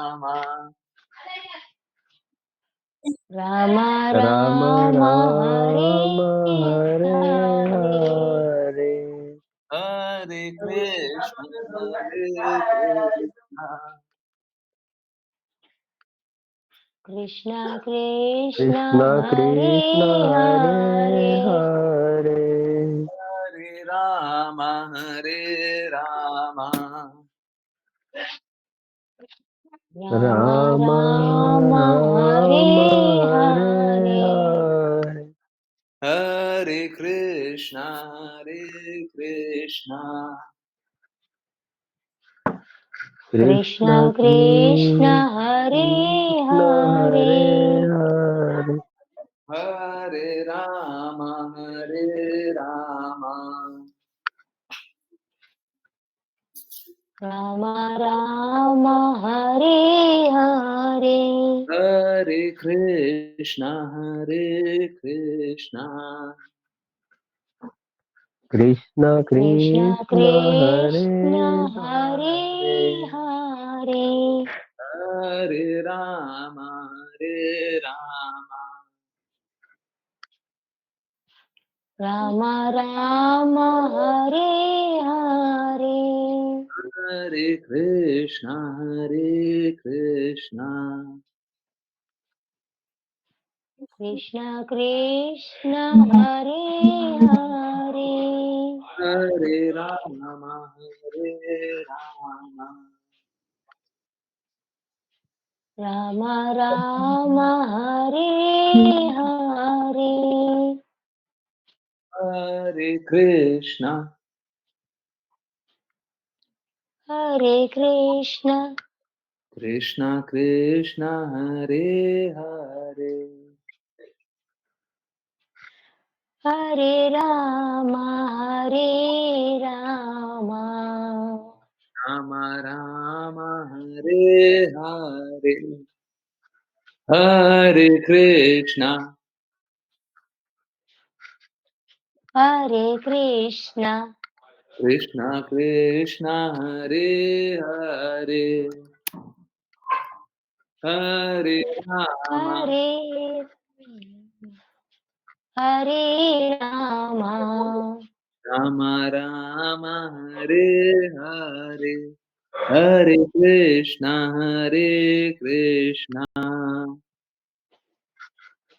राम राम राम राम हरे राम हरे हरे हरे हरे कृष्ण हरे कृष्ण कृष्ण कृष्ण कृष्ण हरे कृष्ण हरे हरे हरे हरे राम राम राम राम हरे राम हरे हरे हरे हरे कृष्ण कृष्ण कृष्ण कृष्ण हरे कृष्ण हरे हरे हरे हरे राम राम राम हरे हरे हरे कृष्ण कृष्ण कृष्ण कृष्ण हरे कृष्ण हरे हरे हरे हरे राम राम राम हरे हरे हरे कृष्ण कृष्ण कृष्ण हरे हरे हरे राम राम राम हरे हरे हरे कृष्ण हरे कृष्ण कृष्ण कृष्ण हरे हरे हरे राम राम राम हरे हरे हरे कृष्ण हरे कृष्ण कृष्ण कृष्ण हरे हरे हरे राम हरे हरे राम राम राम हरे हरे हरे कृष्ण कृष्ण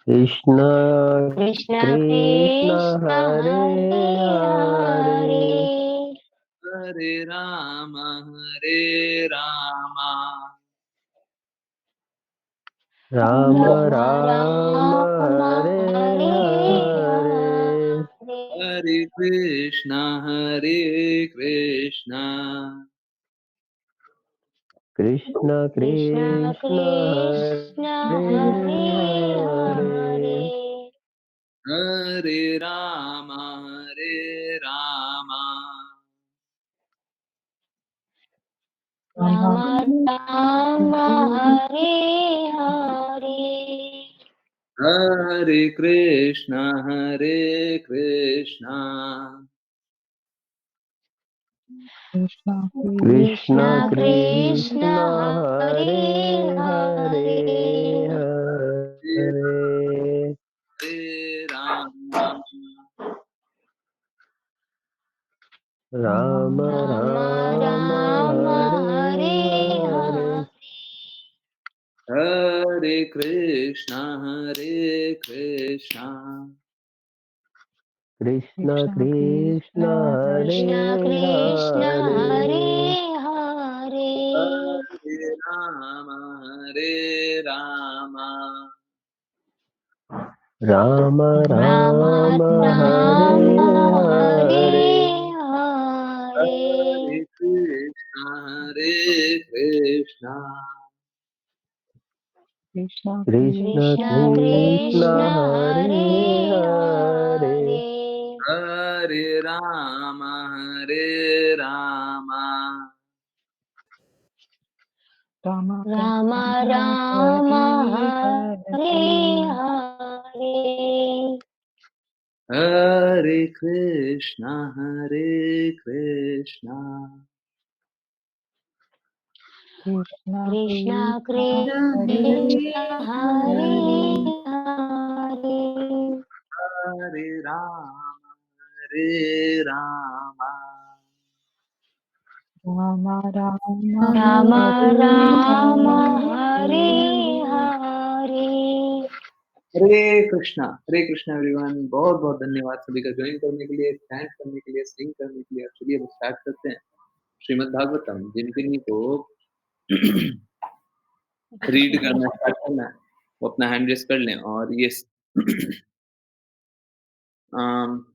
कृष्ण कृष्ण कृष्ण कृष्ण हरे हरे हरे हरे हरे राम राम राम राम राम हरे हरे हरे हरे हरे कृष्ण कृष्ण कृष्ण कृष्ण कृष्ण कृष्ण हरे हरे हरे हरे हरे राम राम राम हरे हरे हरे कृष्ण कृष्ण कृष्ण कृष्ण कृष्ण कृष्ण हरे हरे हरे हरे हरे हरे राम राम राम राम राम हरे हरे हरे हरे हरे कृष्ण कृष्ण कृष्ण कृष्ण हरे कृष्ण कृष्ण हरे हरे हरे हरे राम राम राम राम हरे राम हरे हरे हरे हरे कृष्ण कृष्ण कृष्ण कृष्ण कृष्ण कृष्ण हरे हरे हरे हरे हरे राम राम राम हरे हरे हरे Krishna Krishna Krishna Krishna Krishna Hare Krishna Hare Hare Hare Hare Hare Ram Rama Rama Ram Hare Ram Hare Hare Hare. Hare Krishna everyone. बहुत बहुत धन्यवाद सभी का ज्वाइन करने के लिए, थैंक करने के लिए, सिंग करने के लिए। चलिए अब स्टार्ट करते हैं श्रीमद् भागवतम। जिन किन्हीं को रीड करना स्टार्ट करना है वो अपना हैंड रेस कर लें। और ये अम,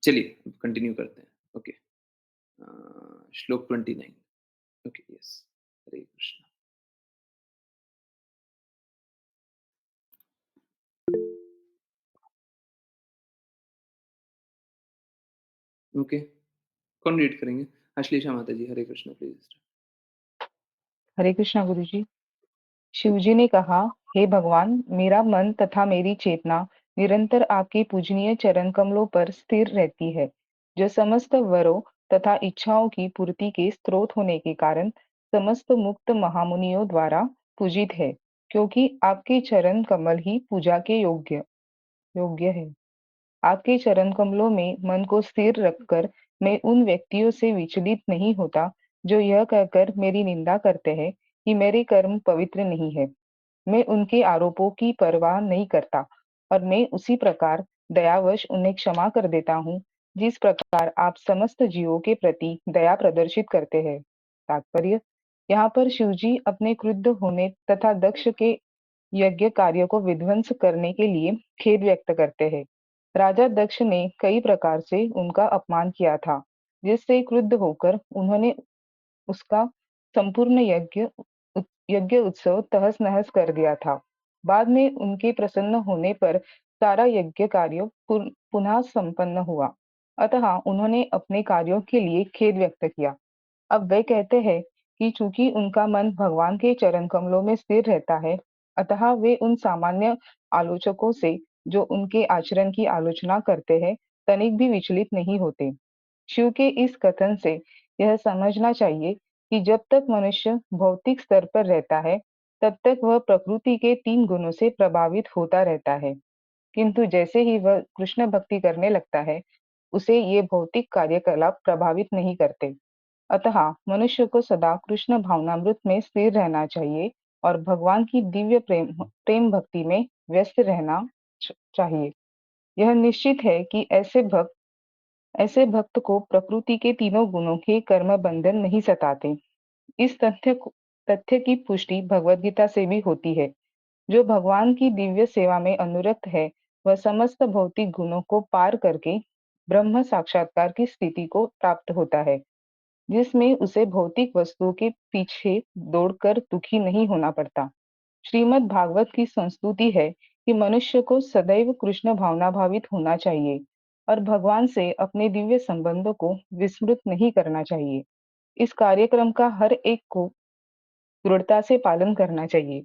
चलिए कंटिन्यू करते हैं। Okay, shloka 29। Okay, yes. Hare Krishna. Okay, कौन रीड करेंगे? अश्लेषा माता जी, हरे कृष्णा प्लीज। हरे कृष्णा गुरु जी। शिवजी ने कहा, हे भगवान, मेरा मन तथा मेरी चेतना निरंतर आपके पूजनीय चरण कमलों पर स्थिर रहती है, जो समस्त वरों तथा इच्छाओं की पूर्ति के स्रोत होने के कारण समस्त मुक्त महामुनियों द्वारा पूजित है, क्योंकि आपके चरण कमल ही पूजा के योग्य योग्य है। आपके चरण कमलों में मन को स्थिर रखकर मैं उन व्यक्तियों से विचलित नहीं होता जो यह कहकर मेरी निंदा करते हैं कि मेरे कर्म पवित्र नहीं है। मैं उनके आरोपों की परवाह नहीं करता और मैं उसी प्रकार दयावश उन्हें क्षमा कर देता हूँ, जिस प्रकार आप समस्त जीवों के प्रति दया प्रदर्शित करते हैं। तात्पर्य: यहाँ पर शिवजी अपने क्रुद्ध होने तथा दक्ष के यज्ञ कार्य को विध्वंस करने के लिए खेद व्यक्त करते हैं। राजा दक्ष ने कई प्रकार से उनका अपमान किया था, जिससे क्रुद्ध होकर उन्होंने उसका संपूर्ण यज्ञ उत्सव तहस-नहस कर दिया था। बाद में उनके प्रसन्न होने पर सारा यज्ञ कार्य पुनः संपन्न हुआ। अतः उन्होंने अपने कार्यों के लिए खेद व्यक्त किया। अब वे कहते हैं कि चूंकि उनका मन भगवान के चरण कमलों में स्थिर रहता है, अतः वे उन सामान्य आलोचकों से जो उनके आचरण की आलोचना करते हैं, तनिक भी विचलित नहीं होते। शिव के इस कथन से यह समझना चाहिए कि जब तक मनुष्य भौतिक स्तर पर रहता है, तब तक वह प्रकृति के 3 गुणों से प्रभावित होता रहता है। किंतु जैसे ही वह कृष्ण भक्ति करने लगता है, उसे ये भौतिक कार्यकलाप प्रभावित नहीं करते। अतः मनुष्य को सदा कृष्ण भावनामृत में स्थिर रहना चाहिए और भगवान की दिव्य प्रेम भक्ति में व्यस्त रहना चाहिए। यह निश्चित है कि ऐसे भक्त को प्रकृति के तीनों गुणों के कर्म बंधन नहीं सताते। इस तथ्य की पुष्टि भगवद गीता से भी होती है। जो भगवान की दिव्य सेवा में अनुरक्त है, वह समस्त भौतिक गुणों को पार करके ब्रह्म साक्षात्कार की स्थिति को प्राप्त होता है, जिसमें उसे भौतिक वस्तुओं के पीछे दौड़कर दुखी नहीं होना पड़ता। श्रीमद् भागवत की संस्तुति है कि मनुष्य को सदैव कृष्ण भावना भावित होना चाहिए और भगवान से अपने दिव्य संबंधों को विस्मृत नहीं करना चाहिए। इस कार्यक्रम का हर एक को दृढ़ता से पालन करना चाहिए।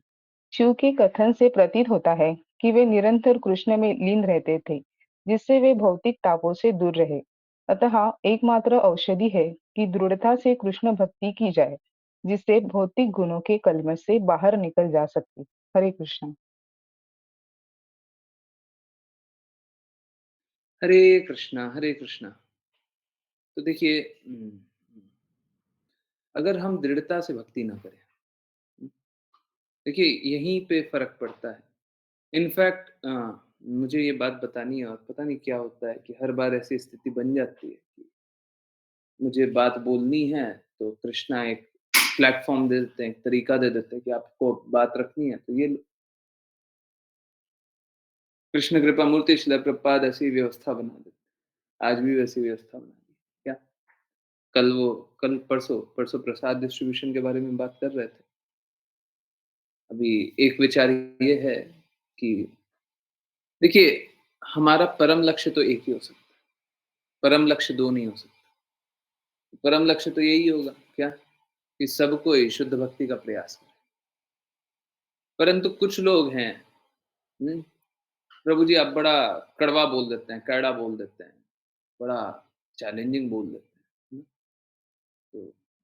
शिव के कथन से प्रतीत होता है कि वे निरंतर कृष्ण में लीन रहते थे, जिससे वे भौतिक तापों से दूर रहे। अतः एकमात्र औषधि है कि दृढ़ता से कृष्ण भक्ति की जाए, जिससे भौतिक गुणों के कलमश से बाहर निकल जा सके। हरे कृष्ण। हरे कृष्णा हरे कृष्णा। तो देखिए, अगर हम दृढ़ता से भक्ति ना करें, देखिए यहीं पे फर्क पड़ता है। इनफैक्ट मुझे ये बात बतानी है और पता नहीं क्या होता है कि हर बार ऐसी स्थिति बन जाती है कि मुझे बात बोलनी है तो कृष्णा एक प्लेटफॉर्म दे देते हैं, एक तरीका दे देते हैं कि आपको बात रखनी है तो ये कृष्ण कृपा मूर्ति शिला प्रपात ऐसी व्यवस्था बना देते हैं। आज भी वैसी व्यवस्था बना दी क्या? कल वो कल परसों परसों प्रसाद डिस्ट्रीब्यूशन के बारे में बात कर रहे थे। अभी एक विचार ये है कि देखिए, हमारा परम लक्ष्य तो एक ही हो सकता है, परम लक्ष्य 2 नहीं हो सकता। परम लक्ष्य तो यही होगा क्या? कि सबको ही शुद्ध भक्ति का प्रयास करें। परंतु कुछ लोग हैं, हुँ, प्रभु जी आप बड़ा कड़वा बोल देते हैं, कड़वा बोल देते हैं, बड़ा चैलेंजिंग बोल देते हैं।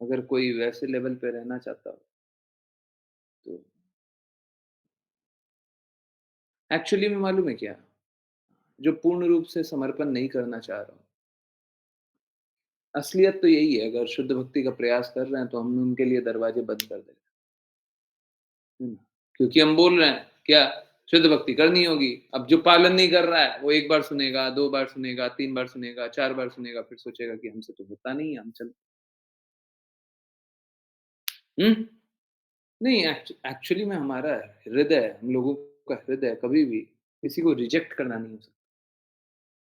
अगर कोई वैसे लेवल पे रहना चाहता हो, तो एक्चुअली में मालूम है क्या? जो पूर्ण रूप से समर्पण नहीं करना चाह रहा हूँ, असलियत तो यही है, अगर शुद्ध भक्ति का प्रयास कर रहे हैं, तो हम उनके लिए दरवाजे बंद कर दें। हुँ, क्योंकि हम बोल रहे हैं, क्या? शुद्ध भक्ति करनी होगी, अब जो पालन नहीं कर रहा है, वो 1 बार सुनेगा, 2 बार सुनेगा, 3 बार सुनेगा, 4 बार सुनेगा, फिर सोचेगा कि हमसे तो होता नहीं है, हम चल हुँ? नहीं एक्चुअली में हमारा हृदय, हम लोगों का हृदय कभी भी किसी को रिजेक्ट करना नहीं हो सकता।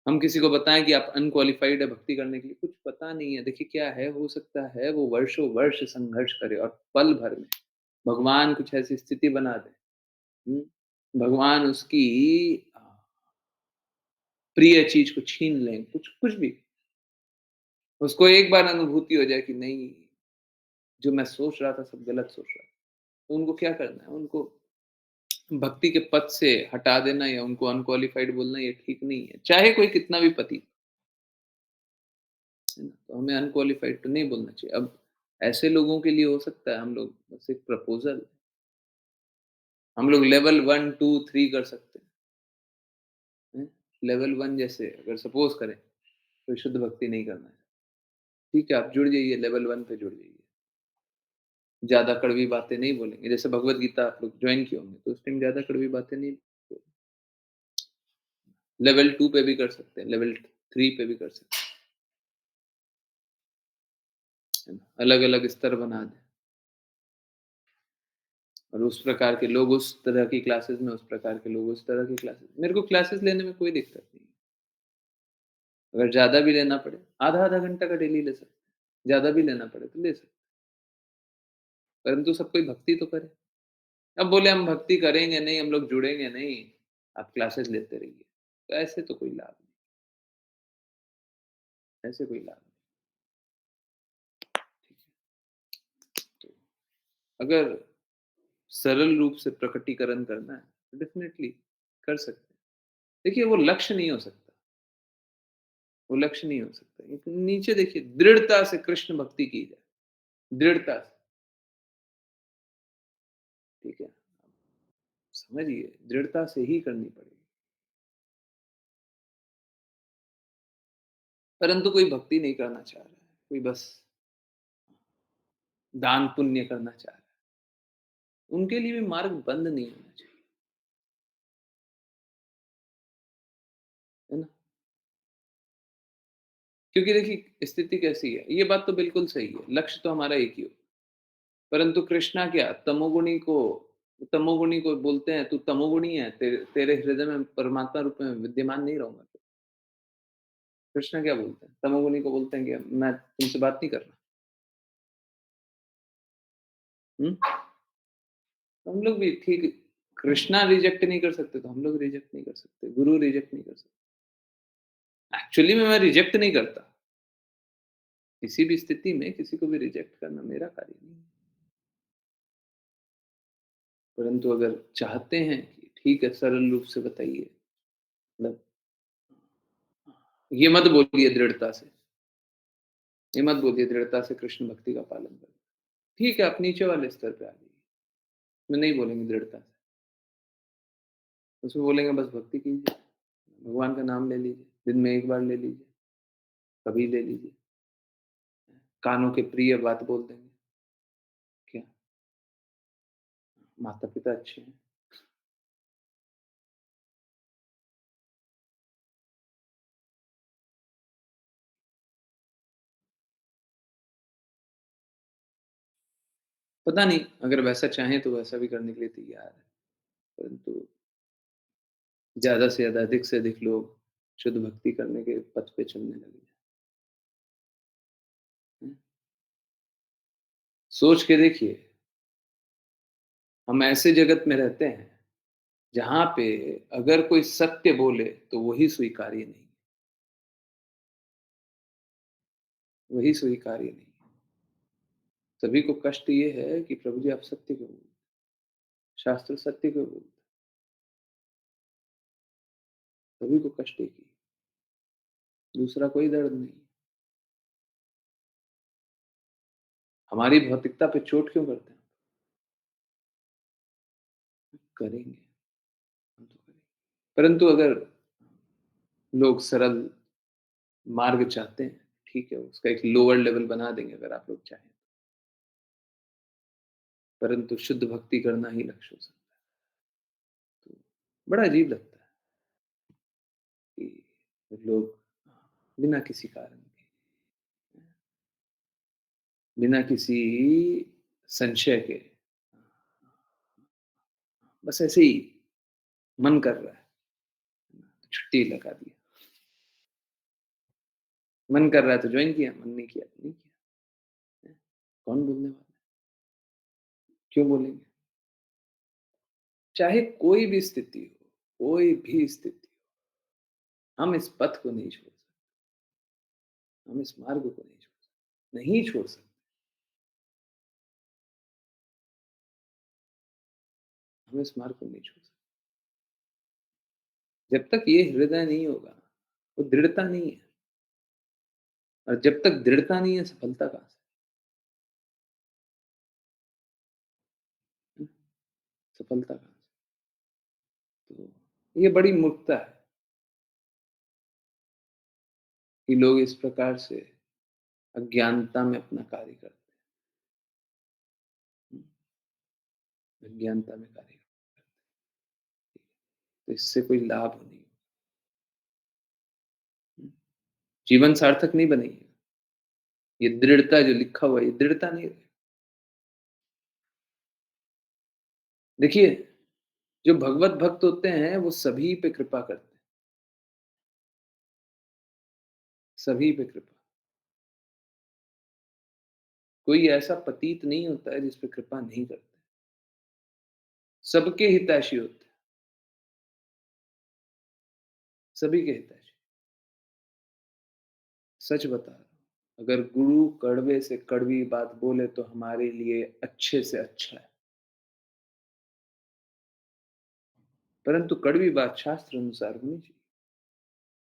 हम किसी को बताएँ कि आप अनक्वालिफ़ाइड है भक्ति करने के लिए, कुछ पता नहीं है। देखिए क्या है, हो सकता है वो वर्षों-वर्ष संघर्ष करे और पल भर में भगवान कुछ ऐसी स्थिति बना दें, हुँ? भगवान उसकी अ, प्रिय चीज़ को छीन लें, कुछ कुछ भी। उसको एक बार अनुभूति हो जाए कि नहीं, जो मैं सोच रहा था सब गलत सोच रहा था। तो उनको क्या करना है, उनको भक्ति के पथ से हटा देना या उनको अनक्वालिफ़ाइड बोलना ये ठीक नहीं है। चाहे कोई कितना भी पति, है ना? तो हमें अनक्वालिफ़ाइड तो नहीं बोलना चाहिए। अब ऐसे लोगों के लिए हो सकता है हम लोग बस एक प्रपोज़ल, हम लोग लेवल 1, 2, 3 कर सकते हैं। लेवल 1 जैसे अगर सपोज़ करें, कोई शुद्ध भक्ति नहीं करना है, ठीक है, आप जुड़ जाइए, लेवल 1 पे जुड़ जाइए। ज़्यादा कड़वी बातें नहीं बोलेंगे, जैसे भगवत गीता आप लोग जॉइन किए होंगे, तो उस टाइम ज़्यादा कड़वी बातें नहीं। लेवल 2 पे भी कर सकते हैं, लेवल 3 पे भी कर सकते हैं, है ना? अलग-अलग स्तर बना दें और उस प्रकार के लोग उस तरह की क्लासेस में, उस प्रकार के लोग उस तरह की क्लासेस, मेरे को क्लासेस लेने में कोई दिक्कत नहीं है। अगर ज़्यादा भी लेना पड़े, आधा-आधा घंटा का डेली ले सकते हैं, ज़्यादा भी लेना पड़े तो ले सकते हैं, परंतु सब कोई भक्ति तो करे। अब बोले हम भक्ति करेंगे नहीं, हम लोग जुड़ेंगे नहीं, आप क्लासेस लेते रहिए, तो ऐसे तो कोई लाभ नहीं, ऐसे कोई लाभ नहीं, ठीक है? तो अगर सरल रूप से प्रकटीकरण करना है, तो डेफ़िनेटली कर सकते हैं। देखिए वो लक्ष्य नहीं हो सकता, वो लक्ष्य नहीं हो सकता। एक नीचे देखिए, दृढ़ता से कृष्ण भक्ति की जाए, दृढ़ता से, ठीक है? समझिए, दृढ़ता से ही करनी पड़ेगी। परंतु कोई भक्ति नहीं करना चाह रहा है, कोई बस दान पुण्य करना चाह रहा है, उनके लिए भी मार्ग बंद नहीं होना चाहिए, है ना? क्योंकि देखिए स्थिति कैसी है, ये बात तो बिल्कुल सही है, लक्ष्य तो हमारा एक ही हो, परंतु कृष्णा क्या तमोगुणी को बोलते हैं, तू तमोगुणी है, तेरे हृदय में परमात्मा रूप में विद्यमान नहीं रहूँगा। कृष्णा क्या बोलते हैं? तमोगुणी को बोलते हैं कि मैं तुमसे बात नहीं कर रहा। हुँ? हम लोग भी ठीक, कृष्णा रिजेक्ट नहीं कर सकते, तो हम लोग रिजेक्ट नहीं कर सकते, गुरु रिजेक्ट नहीं कर सकते। एक्चुअली में मैं रिजेक्ट नहीं करता, किसी भी स्थिति में किसी को भी रिजेक्ट करना मेरा कार्य नहीं है। परंतु अगर चाहते हैं कि ठीक है, सरल रूप से बताइए, मतलब ये मत बोलिए दृढ़ता से, ये मत बोलिए दृढ़ता से कृष्ण भक्ति का पालन करें। ठीक है, आप नीचे वाले स्तर पे आ जाइए, मैं नहीं बोलेंगे दृढ़ता से, उसमें बोलेंगे बस भक्ति कीजिए, भगवान का नाम ले लीजिए, दिन में 1 बार ले लीजिए, कभी ले लीजिए, कानों के प्रिय बात बोल देंगे, क्या माता-पिता अच्छे हैं। पता नहीं, अगर वैसा चाहें तो वैसा भी करने के लिए तैयार है, परंतु ज़्यादा से ज़्यादा, अधिक से अधिक लोग शुद्ध भक्ति करने के पथ पे चलने लगे हैं। सोच के देखिए, हम ऐसे जगत में रहते हैं, जहाँ पे अगर कोई सत्य बोले, तो वही स्वीकार्य नहीं है, वही स्वीकार्य नहीं है। सभी को कष्ट ये है कि प्रभु जी आप सत्य क्यों बोलते हैं? शास्त्र सत्य क्यों बोलते हैं? सभी को कष्ट एक ही है, दूसरा कोई दर्द नहीं। हमारी भौतिकता पे चोट क्यों करते हैं? करेंगे, हम तो करेंगे। परंतु अगर लोग सरल मार्ग चाहते हैं, ठीक है, उसका एक लोअर लेवल बना देंगे अगर आप लोग चाहें। परंतु शुद्ध भक्ति करना ही लक्ष्य हो सकता है। तो बड़ा अजीब लगता है कि लोग बिना किसी कारण के, बिना किसी संशय के, बस ऐसे ही मन कर रहा है, छुट्टी लगा दी। मन कर रहा है तो जॉइन किया, मन नहीं किया तो नहीं किया। कौन बोलने वाला है? क्यों बोलेंगे? चाहे कोई भी स्थिति हो, कोई भी स्थिति हो, हम इस पथ को नहीं छोड़ सकते, हम इस मार्ग को नहीं छोड़ सकते, नहीं छोड़ सकते, हम इस मार्ग को नहीं छोड़ सकते। जब तक ये हृदय नहीं होगा, वो दृढ़ता नहीं है, और जब तक दृढ़ता नहीं है, सफलता कहाँ से? सफलता कहाँ से? तो ये बड़ी मूर्खता है कि लोग इस प्रकार से अज्ञानता में अपना कार्य करते हैं, अज्ञानता में कार्य करते हैं। तो इससे कोई लाभ नहीं। जीवन सार्थक नहीं बनेगी। ये दृढ़ता जो लिखा हुआ है, ये दृढ़ता नहीं है। देखिए, जो भगवत भक्त होते हैं, वो सभी पे कृपा करते हैं, सभी पे कृपा। कोई ऐसा पतित नहीं होता है जिस पे कृपा नहीं करते। सबके हितैषी होते हैं, सभी के हितैषी। सच बता रहा हूँ, अगर गुरु कड़वे से कड़वी बात बोले तो हमारे लिए अच्छे से अच्छा है, परंतु कड़वी बात शास्त्र अनुसार होनी चाहिए।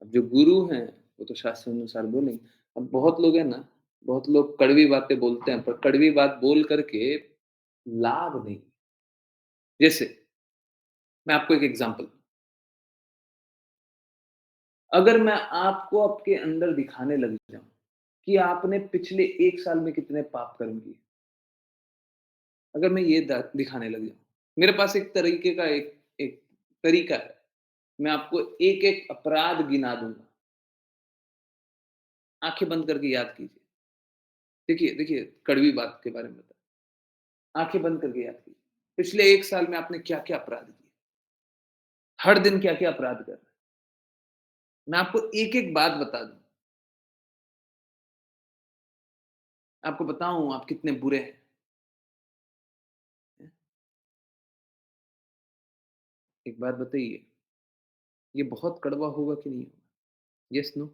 अब जो गुरु हैं, वो तो शास्त्र अनुसार बोलेंगे। अब बहुत लोग हैं ना, बहुत लोग कड़वी बातें बोलते हैं, पर कड़वी बात बोल करके लाभ नहीं। जैसे मैं आपको एक एग्जांपल दूं, अगर मैं आपको आपके अंदर दिखाने लग जाऊं कि आपने पिछले 1 साल में कितने पाप कर्म किए, अगर मैं ये दिखाने लग जाऊं, मेरे पास एक तरीके का एक तरीका है, मैं आपको एक एक अपराध गिना दूंगा। आंखें बंद करके याद कीजिए। देखिए देखिए, कड़वी बात के बारे में बता, आंखें बंद करके याद कीजिए। पिछले 1 साल में आपने क्या क्या अपराध किए, हर दिन क्या क्या अपराध कर रहे हैं। मैं आपको एक एक बात बता दूं, आपको बताऊं आप कितने बुरे हैं। एक बात बताइए, ये बहुत कड़वा होगा कि नहीं होगा? Yes no?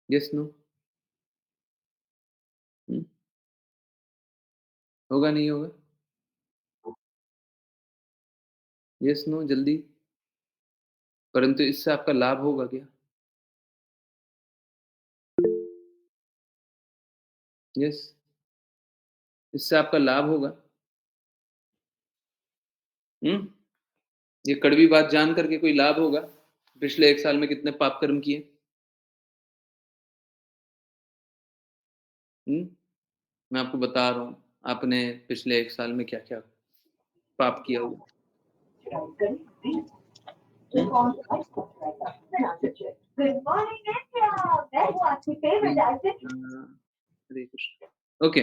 Yes no? होगा नहीं होगा? यस नो जल्दी? परंतु इससे आपका लाभ होगा क्या? यस, इससे आपका लाभ होगा? हुँ? ये कड़वी बात जान कर के कोई लाभ होगा? पिछले 1 साल में कितने पाप कर्म किए? हुँ? मैं आपको बता रहा हूँ, आपने पिछले 1 साल में क्या-क्या पाप किया होगा? हुँ? गुड मॉर्निंग इंडिया, मैं हूँ आपकी फेवरेट आर्टिस्ट। हरे कृष्ण। ओके,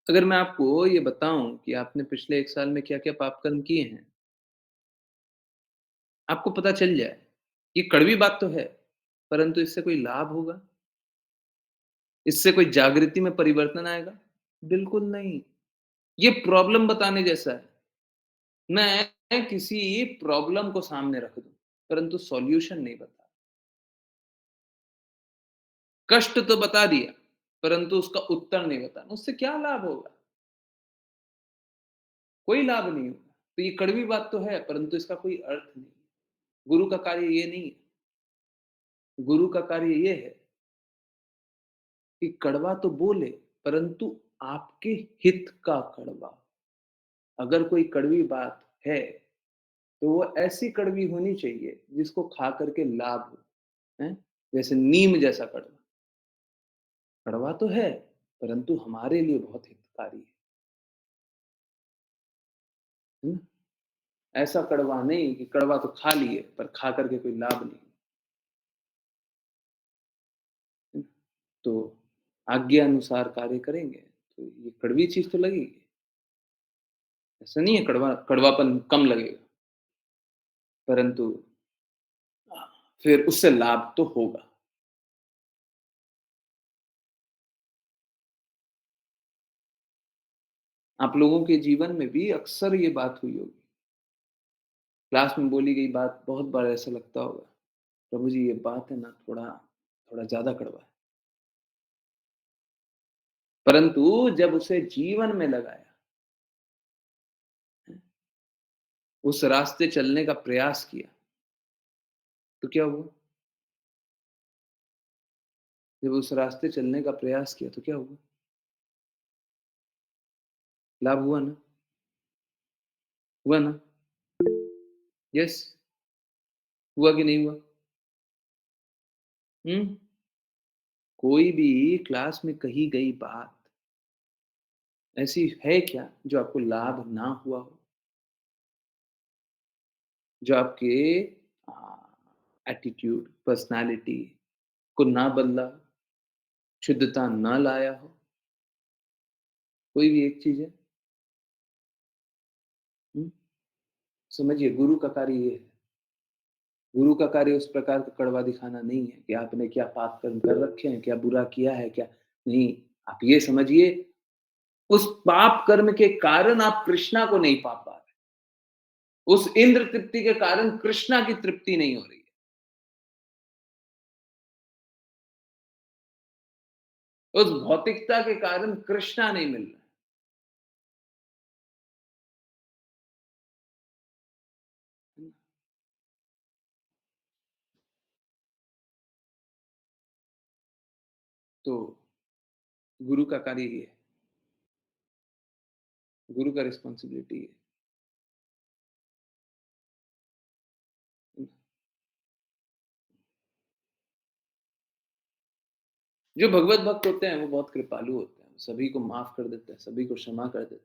अगर मैं आपको ये बताऊँ कि आपने पिछले 1 साल में क्या-क्या पाप कर्म किए हैं, आपको पता चल जाए, ये कड़वी बात तो है, परंतु इससे कोई लाभ होगा? इससे कोई जागृति में परिवर्तन आएगा? बिल्कुल नहीं। ये प्रॉब्लम बताने जैसा है। मैं किसी प्रॉब्लम को सामने रख दूँ, परंतु सॉल्यूशन नहीं बता। कष्ट तो बता दिया, परंतु उसका उत्तर नहीं बताना, उससे क्या लाभ होगा? कोई लाभ नहीं होगा। तो ये कड़वी बात तो है, परंतु इसका कोई अर्थ नहीं। गुरु का कार्य ये नहीं है। गुरु का कार्य ये है कि कड़वा तो बोले, परंतु आपके हित का कड़वा। अगर कोई कड़वी बात है, तो वो ऐसी कड़वी होनी चाहिए जिसको खा करके लाभ हो, हैं? जैसे नीम जैसा कड़वा। कड़वा तो है, परंतु हमारे लिए बहुत हितकारी है ना? ऐसा कड़वा नहीं कि कड़वा तो खा लिए, पर खा करके कोई लाभ नहीं। है ना? तो आज्ञा अनुसार कार्य करेंगे, तो ये कड़वी चीज़ तो लगेगी। ऐसा नहीं है कड़वापन कम लगेगा, परंतु फिर उससे लाभ तो होगा। आप लोगों के जीवन में भी अक्सर ये बात हुई होगी। क्लास में बोली गई बात बहुत बार ऐसा लगता होगा, प्रभु जी ये बात है ना थोड़ा थोड़ा ज़्यादा कड़वा है। परंतु जब उसे जीवन में लगाया, उस रास्ते चलने का प्रयास किया, तो क्या हुआ? जब उस रास्ते चलने का प्रयास किया तो क्या हुआ? लाभ हुआ ना? हुआ ना? यस, हुआ कि नहीं हुआ? हुँ? कोई भी क्लास में कही गई बात ऐसी है क्या जो आपको लाभ ना हुआ हो? जो आपके एटीट्यूड, पर्सनैलिटी को ना बदला हो, शुद्धता ना लाया हो? कोई भी एक चीज़ है? हुँ? समझिए गुरु का कार्य ये है। गुरु का कार्य उस प्रकार का कड़वा दिखाना नहीं है कि आपने क्या पाप कर्म कर रखे हैं, क्या बुरा किया है, क्या नहीं। आप ये समझिए उस पाप कर्म के कारण आप कृष्णा को नहीं पा पा रहे। उस इंद्र तृप्ति के कारण कृष्णा की तृप्ति नहीं हो रही है। उस भौतिकता के कारण कृष्णा नहीं मिल रहा है। तो गुरु का कार्य ये है, गुरु का रिस्पॉन्सिबिलिटी है। जो भगवत भक्त होते हैं वो बहुत कृपालु होते हैं, सभी को माफ कर देते हैं, सभी को क्षमा कर देते हैं,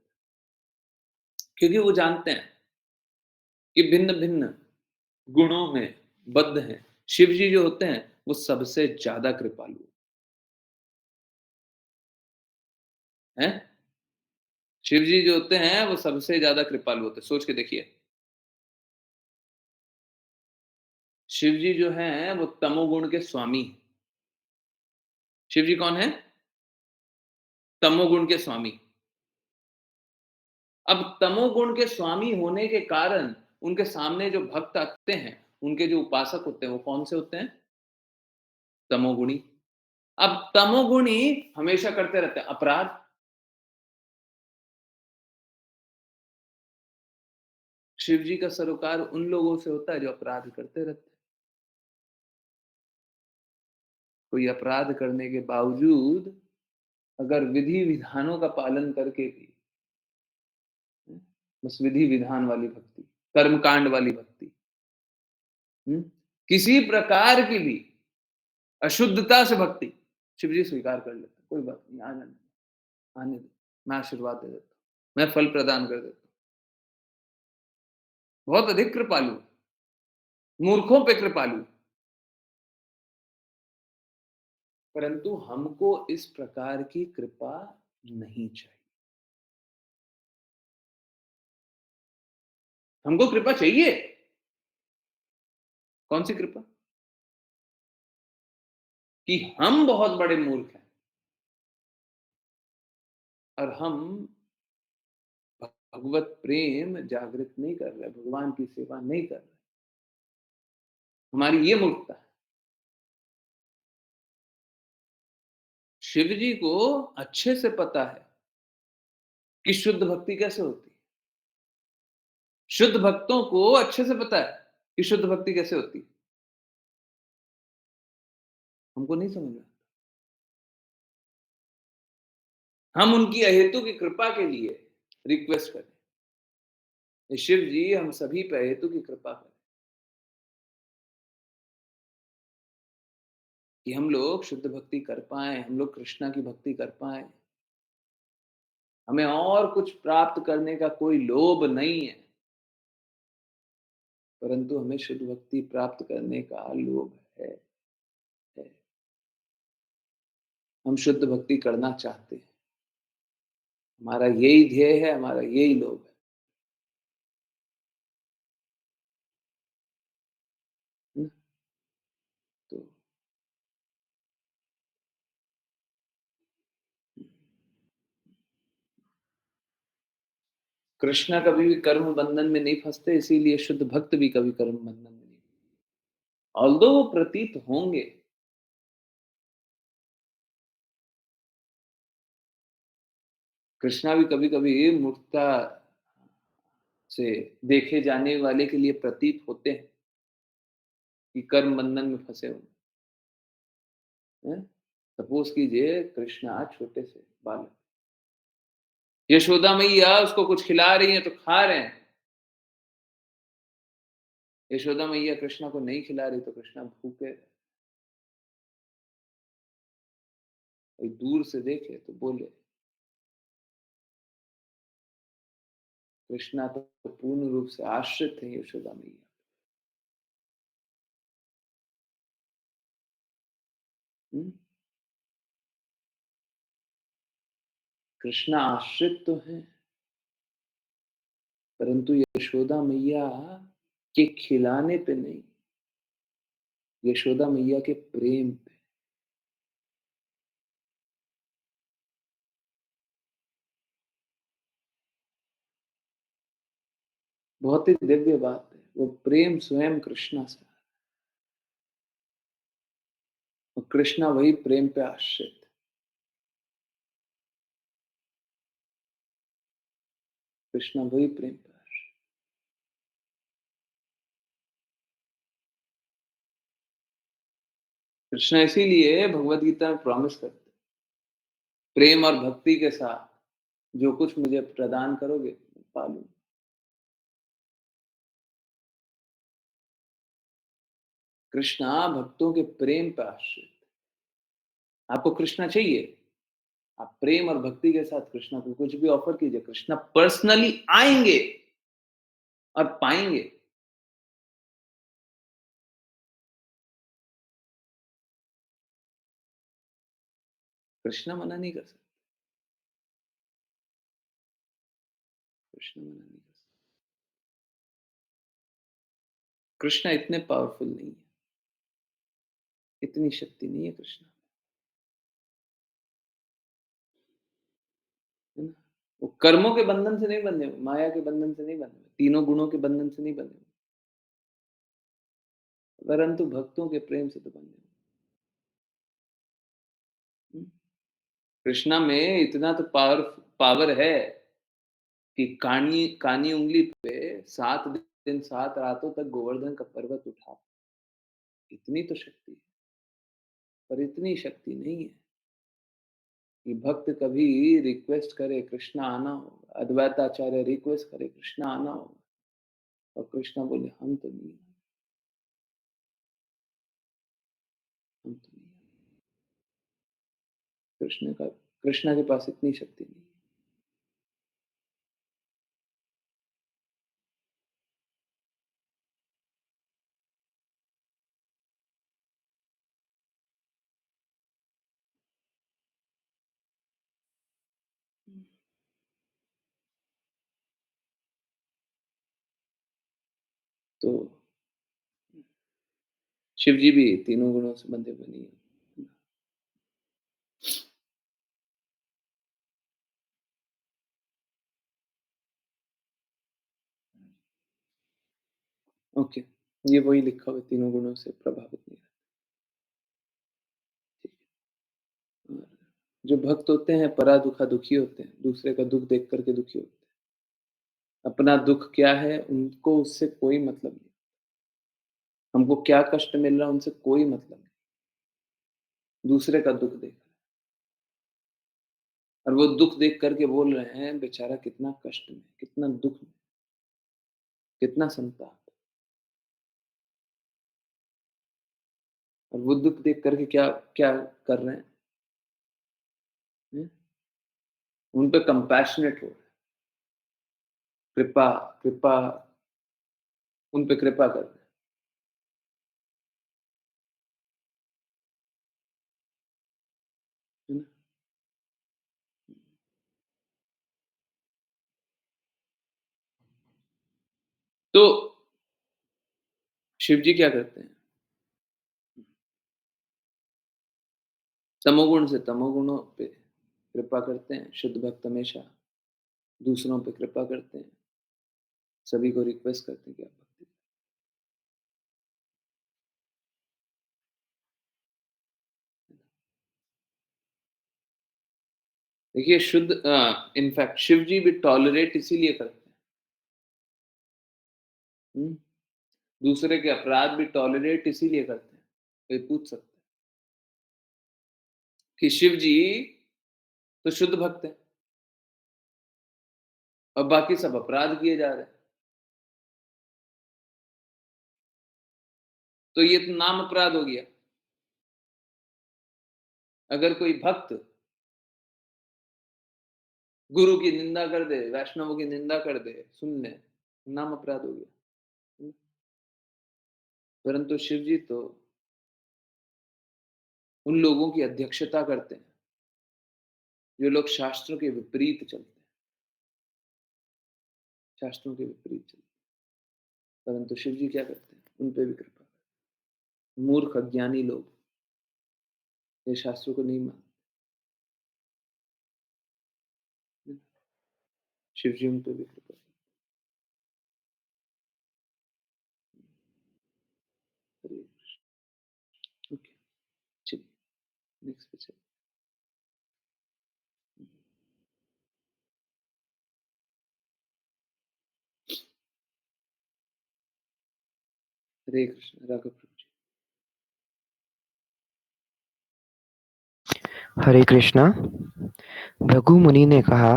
क्योंकि वो जानते हैं कि भिन्न भिन्न गुणों में बद्ध हैं। शिव जी जो होते हैं वो सबसे ज्यादा कृपालु हैं। शिव जी जो होते हैं वो सबसे ज्यादा कृपालु होते हैं, सोच के देखिए। शिव जी जो हैं वो तमोगुण के स्वामी हैं। शिव जी कौन है? तमोगुण के स्वामी। अब तमोगुण के स्वामी होने के कारण उनके सामने जो भक्त आते हैं, उनके जो उपासक होते हैं वो कौन से होते हैं? तमोगुणी। अब तमोगुणी हमेशा करते रहते हैं अपराध। शिव जी का सरोकार उन लोगों से होता है जो अपराध करते रहते हैं। कोई अपराध करने के बावजूद अगर विधि विधानों का पालन करके भी, बस विधि विधान वाली भक्ति, कर्मकांड वाली भक्ति, हुँ? किसी प्रकार की भी अशुद्धता से भक्ति, शिव जी स्वीकार कर लेते हैं, कोई बात नहीं, आने दो, आने दो, मैं आशीर्वाद दे देता हूँ, मैं फल प्रदान कर देता हूँ। बहुत अधिक कृपालु, मूर्खों पे कृपालु, परंतु हमको इस प्रकार की कृपा नहीं चाहिए। हमको कृपा चाहिए। कौन सी कृपा? कि हम बहुत बड़े मूर्ख हैं और हम भगवत प्रेम जागृत नहीं कर रहे, भगवान की सेवा नहीं कर रहे। हमारी ये मूर्खता है। शिव जी को अच्छे से पता है कि शुद्ध भक्ति कैसे होती है। शुद्ध भक्तों को अच्छे से पता है कि शुद्ध भक्ति कैसे होती है। हमको नहीं समझ में आता। हम उनकी अहेतु की कृपा के लिए रिक्वेस्ट करें, हे शिव जी हम सभी पे अहेतु की कृपा करें कि हम लोग शुद्ध भक्ति कर पाएँ, हम लोग कृष्णा की भक्ति कर पाएँ। हमें और कुछ प्राप्त करने का कोई लोभ नहीं है, परंतु हमें शुद्ध भक्ति प्राप्त करने का लोभ है। है। हम शुद्ध भक्ति करना चाहते हैं। हमारा यही ध्येय है, हमारा यही लोभ है। हुँ, तो कृष्णा कभी भी कर्म बंधन में नहीं फँसते, इसीलिए शुद्ध भक्त भी कभी कर्म बंधन में नहीं। ऑल्दो वो प्रतीत होंगे, कृष्णा भी कभी-कभी मूर्खता से देखे जाने वाले के लिए प्रतीत होते हैं कि कर्म बंधन में फँसे हुए हैं। सपोज़ कीजिए कृष्णा छोटे से बालक, यशोदा मैया उसको कुछ खिला रही हैं तो खा रहे हैं। यशोदा मैया कृष्णा को नहीं खिला रही तो कृष्णा भूखे, कोई दूर से देखे तो बोले, कृष्णा तो पूर्ण रूप से आश्रित है यशोदा मैया। हुँ? कृष्णा आश्रित तो हैं, परंतु यशोदा मैया के खिलाने पे नहीं, यशोदा मैया के प्रेम पे। बहुत ही दिव्य बात है, वो प्रेम स्वयं कृष्णा से है और कृष्णा वही प्रेम पे आश्रित है। कृष्णा वही प्रेम पे आश्रित है। कृष्णा इसीलिए भगवद गीता में प्रॉमिस करते हैं, प्रेम और भक्ति के साथ जो कुछ मुझे प्रदान करोगे, मैं पालूँगा। कृष्णा भक्तों के प्रेम पे आश्रित है। आपको कृष्णा चाहिए? आप प्रेम और भक्ति के साथ कृष्णा को कुछ भी ऑफर कीजिए, कृष्णा पर्सनली आएँगे और पाएँगे। कृष्णा मना नहीं कर सकते, कृष्णा मना नहीं कर सकते। कृष्णा इतने पावरफुल नहीं है, इतनी शक्ति नहीं है कृष्णा में, है ना? वो कर्मों के बंधन से नहीं बंधे हुए, माया के बंधन से नहीं बंधे हुए, तीनों गुणों के बंधन से नहीं बंधे हुए, परंतु भक्तों के प्रेम से तो बंधे हुए। हुँ? कृष्णा में इतना तो पावर है कि कानी कानी उँगली पे 7 दिन 7 रातों तक गोवर्धन का पर्वत उठा, इतनी तो शक्ति है, पर इतनी शक्ति नहीं है कि भक्त कभी रिक्वेस्ट करे कृष्णा आना होगा, अद्वैताचार्य रिक्वेस्ट करे कृष्णा आना होगा और कृष्णा बोले हम तो नहीं आए, हम तो नहीं आए। कृष्णा के पास इतनी शक्ति नहीं है। तो शिव जी भी तीनों गुणों से बंधे हुए नहीं है। ओके, ये वही लिखा हुआ है, तीनों गुणों से प्रभावित नहीं रहते। और जो भक्त होते हैं परा दुखा दुखी होते हैं, दूसरे का दुख देख करके दुखी होते हैं। अपना दुख क्या है उनको उससे कोई मतलब नहीं, हमको क्या कष्ट मिल रहा है उनसे कोई मतलब नहीं, दूसरे का दुख देख रहे हैं। और वो दुःख देख कर के बोल रहे हैं बेचारा कितना कष्ट में, कितना दुःख में, कितना संताप। और वो दुःख देख कर के क्या क्या कर रहे हैं? हुँ? उन पे कंपैशनेट हो रहे हैं, कृपा कृपा उन पे कृपा कर रहे हैं, है ना? तो शिव जी क्या करते हैं? तमोगुण से तमोगुणों पे कृपा करते हैं, शुद्ध भक्त हमेशा दूसरों पे कृपा करते हैं, सभी को रिक्वेस्ट करते हैं कि आप भक्ति। देखिए इनफैक्ट शिव जी भी टॉलरेट इसीलिए करते हैं, हुँ? दूसरे के अपराध भी टॉलरेट इसीलिए करते हैं। कोई पूछ सकता है कि शिव जी तो शुद्ध भक्त हैं और बाकी सब अपराध किए जा रहे हैं। तो ये तो नाम अपराध हो गया। अगर कोई भक्त गुरु की निंदा कर दे, वैष्णवों की निंदा कर दे, सुन ले, नाम अपराध हो गया। हुँ? परंतु शिव जी तो उन लोगों की अध्यक्षता करते हैं, जो लोग शास्त्रों के विपरीत चलते हैं, शास्त्रों के विपरीत चलते हैं। परंतु शिव जी क्या करते हैं? उन पे भी कृपा करते हैं। मूर्ख अज्ञानी लोग, ये शास्त्रों को नहीं मानते, हैं? शिव जी उन पे भी कृपा करते हैं। हरे कृष्ण। ओके, चलिए नेक्स्ट पे चलिए। हरे कृष्ण, राघव प्रभु जी। हरे कृष्णा। भृगु मुनि ने कहा,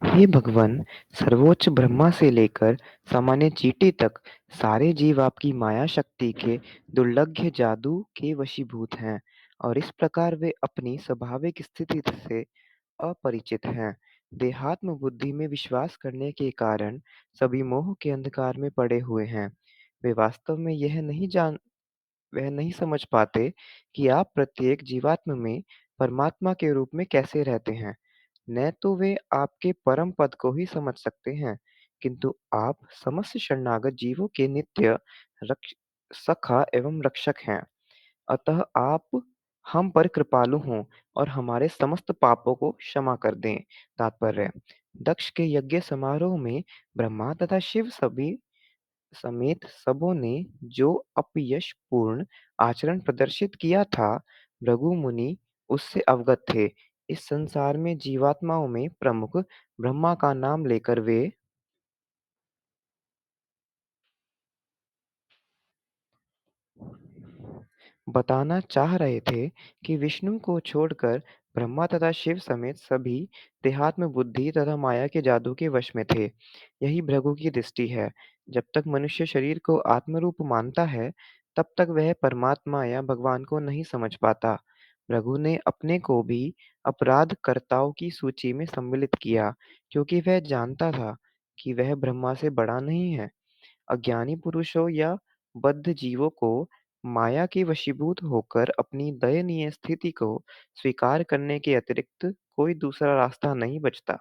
हे भगवान, सर्वोच्च ब्रह्मा से लेकर सामान्य चींटी तक सारे जीव आपकी माया शक्ति के दुर्लभ जादू के वशीभूत हैं और इस प्रकार वे अपनी स्वाभाविक स्थिति से अपरिचित हैं। देहात्म बुद्धि में विश्वास करने के कारण सभी मोह के अंधकार में पड़े हुए हैं। वे वास्तव में वह नहीं समझ पाते कि आप प्रत्येक जीवात्म में परमात्मा के रूप में कैसे रहते हैं। न तो वे आपके परम पद को ही समझ सकते हैं, किंतु आप समस्त शरणागत जीवों के नित्य रक्ष सखा एवं रक्षक हैं। अतः आप हम पर कृपालु हों और हमारे समस्त पापों को क्षमा कर दें। तात्पर्य: दक्ष के यज्ञ समारोह में ब्रह्मा तथा शिव सभी समेत सबों ने जो अपयशपूर्ण आचरण प्रदर्शित किया था, भृगु मुनि उससे अवगत थे। इस संसार में जीवात्माओं में प्रमुख ब्रह्मा का नाम लेकर वे बताना चाह रहे थे कि विष्णु को छोड़कर ब्रह्मा तथा शिव समेत सभी देहात्म बुद्धि तथा माया के जादू के वश में थे। यही भृगु की दृष्टि है। जब तक मनुष्य शरीर को आत्मरूप मानता है, तब तक वह परमात्मा या भगवान को नहीं समझ पाता। भृगु ने अपने को भी अपराधकर्ताओं की सूची में सम्मिलित किया, क्योंकि वह जानता था कि वह ब्रह्मा से बड़ा नहीं है। अज्ञानी पुरुषों या बद्ध जीवों को माया के वशीभूत होकर अपनी दयनीय स्थिति को स्वीकार करने के अतिरिक्त कोई दूसरा रास्ता नहीं बचता।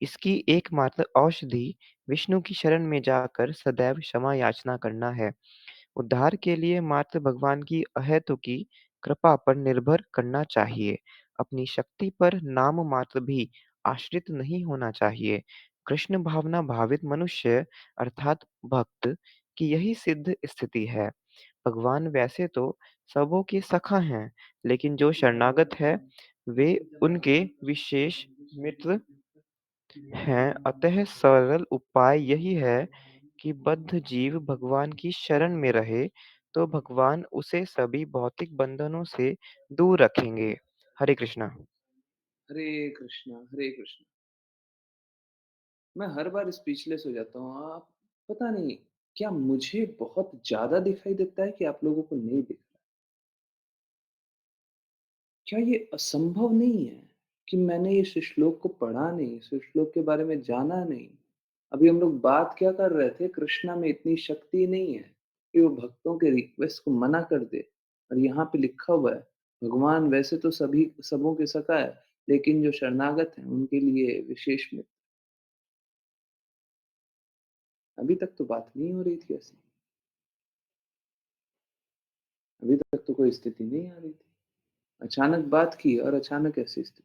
इसकी एकमात्र औषधि विष्णु की शरण में जाकर सदैव क्षमा याचना करना है। उद्धार के लिए मात्र भगवान की अहेतुकी कृपा पर निर्भर करना चाहिए। अपनी शक्ति पर नाम मात्र भी आश्रित नहीं होना चाहिए। कृष्ण भावना भावित मनुष्य अर्थात भक्त की यही सिद्ध स्थिति है। भगवान वैसे तो सबों के सखा हैं, लेकिन जो शरणागत है वे उनके विशेष मित्र हैं। अतः सरल उपाय यही है कि बद्ध जीव भगवान की शरण में रहे, तो भगवान उसे सभी भौतिक बंधनों से दूर रखेंगे। हरे कृष्णा। हरे कृष्णा, हरे कृष्णा। मैं हर बार स्पीचलेस हो जाता हूँ। आप पता नहीं क्या मुझे बहुत ज़्यादा दिखाई देता है कि आप लोगों को नहीं दिख रहा? क्या ये असंभव नहीं है कि मैंने इस श्लोक को पढ़ा नहीं, इस श्लोक के बारे में जाना नहीं? अभी हम लोग बात क्या कर रहे थे, कृष्णा में इतनी शक्ति नहीं है कि वो भक्तों के रिक्वेस्ट को मना कर दे। और यहाँ पे लिखा हुआ है, भगवान वैसे तो सभी सबों के सखा है, लेकिन जो शरणागत हैं उनके लिए विशेष मित्र। अभी तक तो बात नहीं हो रही थी ऐसी, अभी तक तो कोई स्थिति नहीं आ रही थी। अचानक बात की और अचानक ऐसी स्थिति।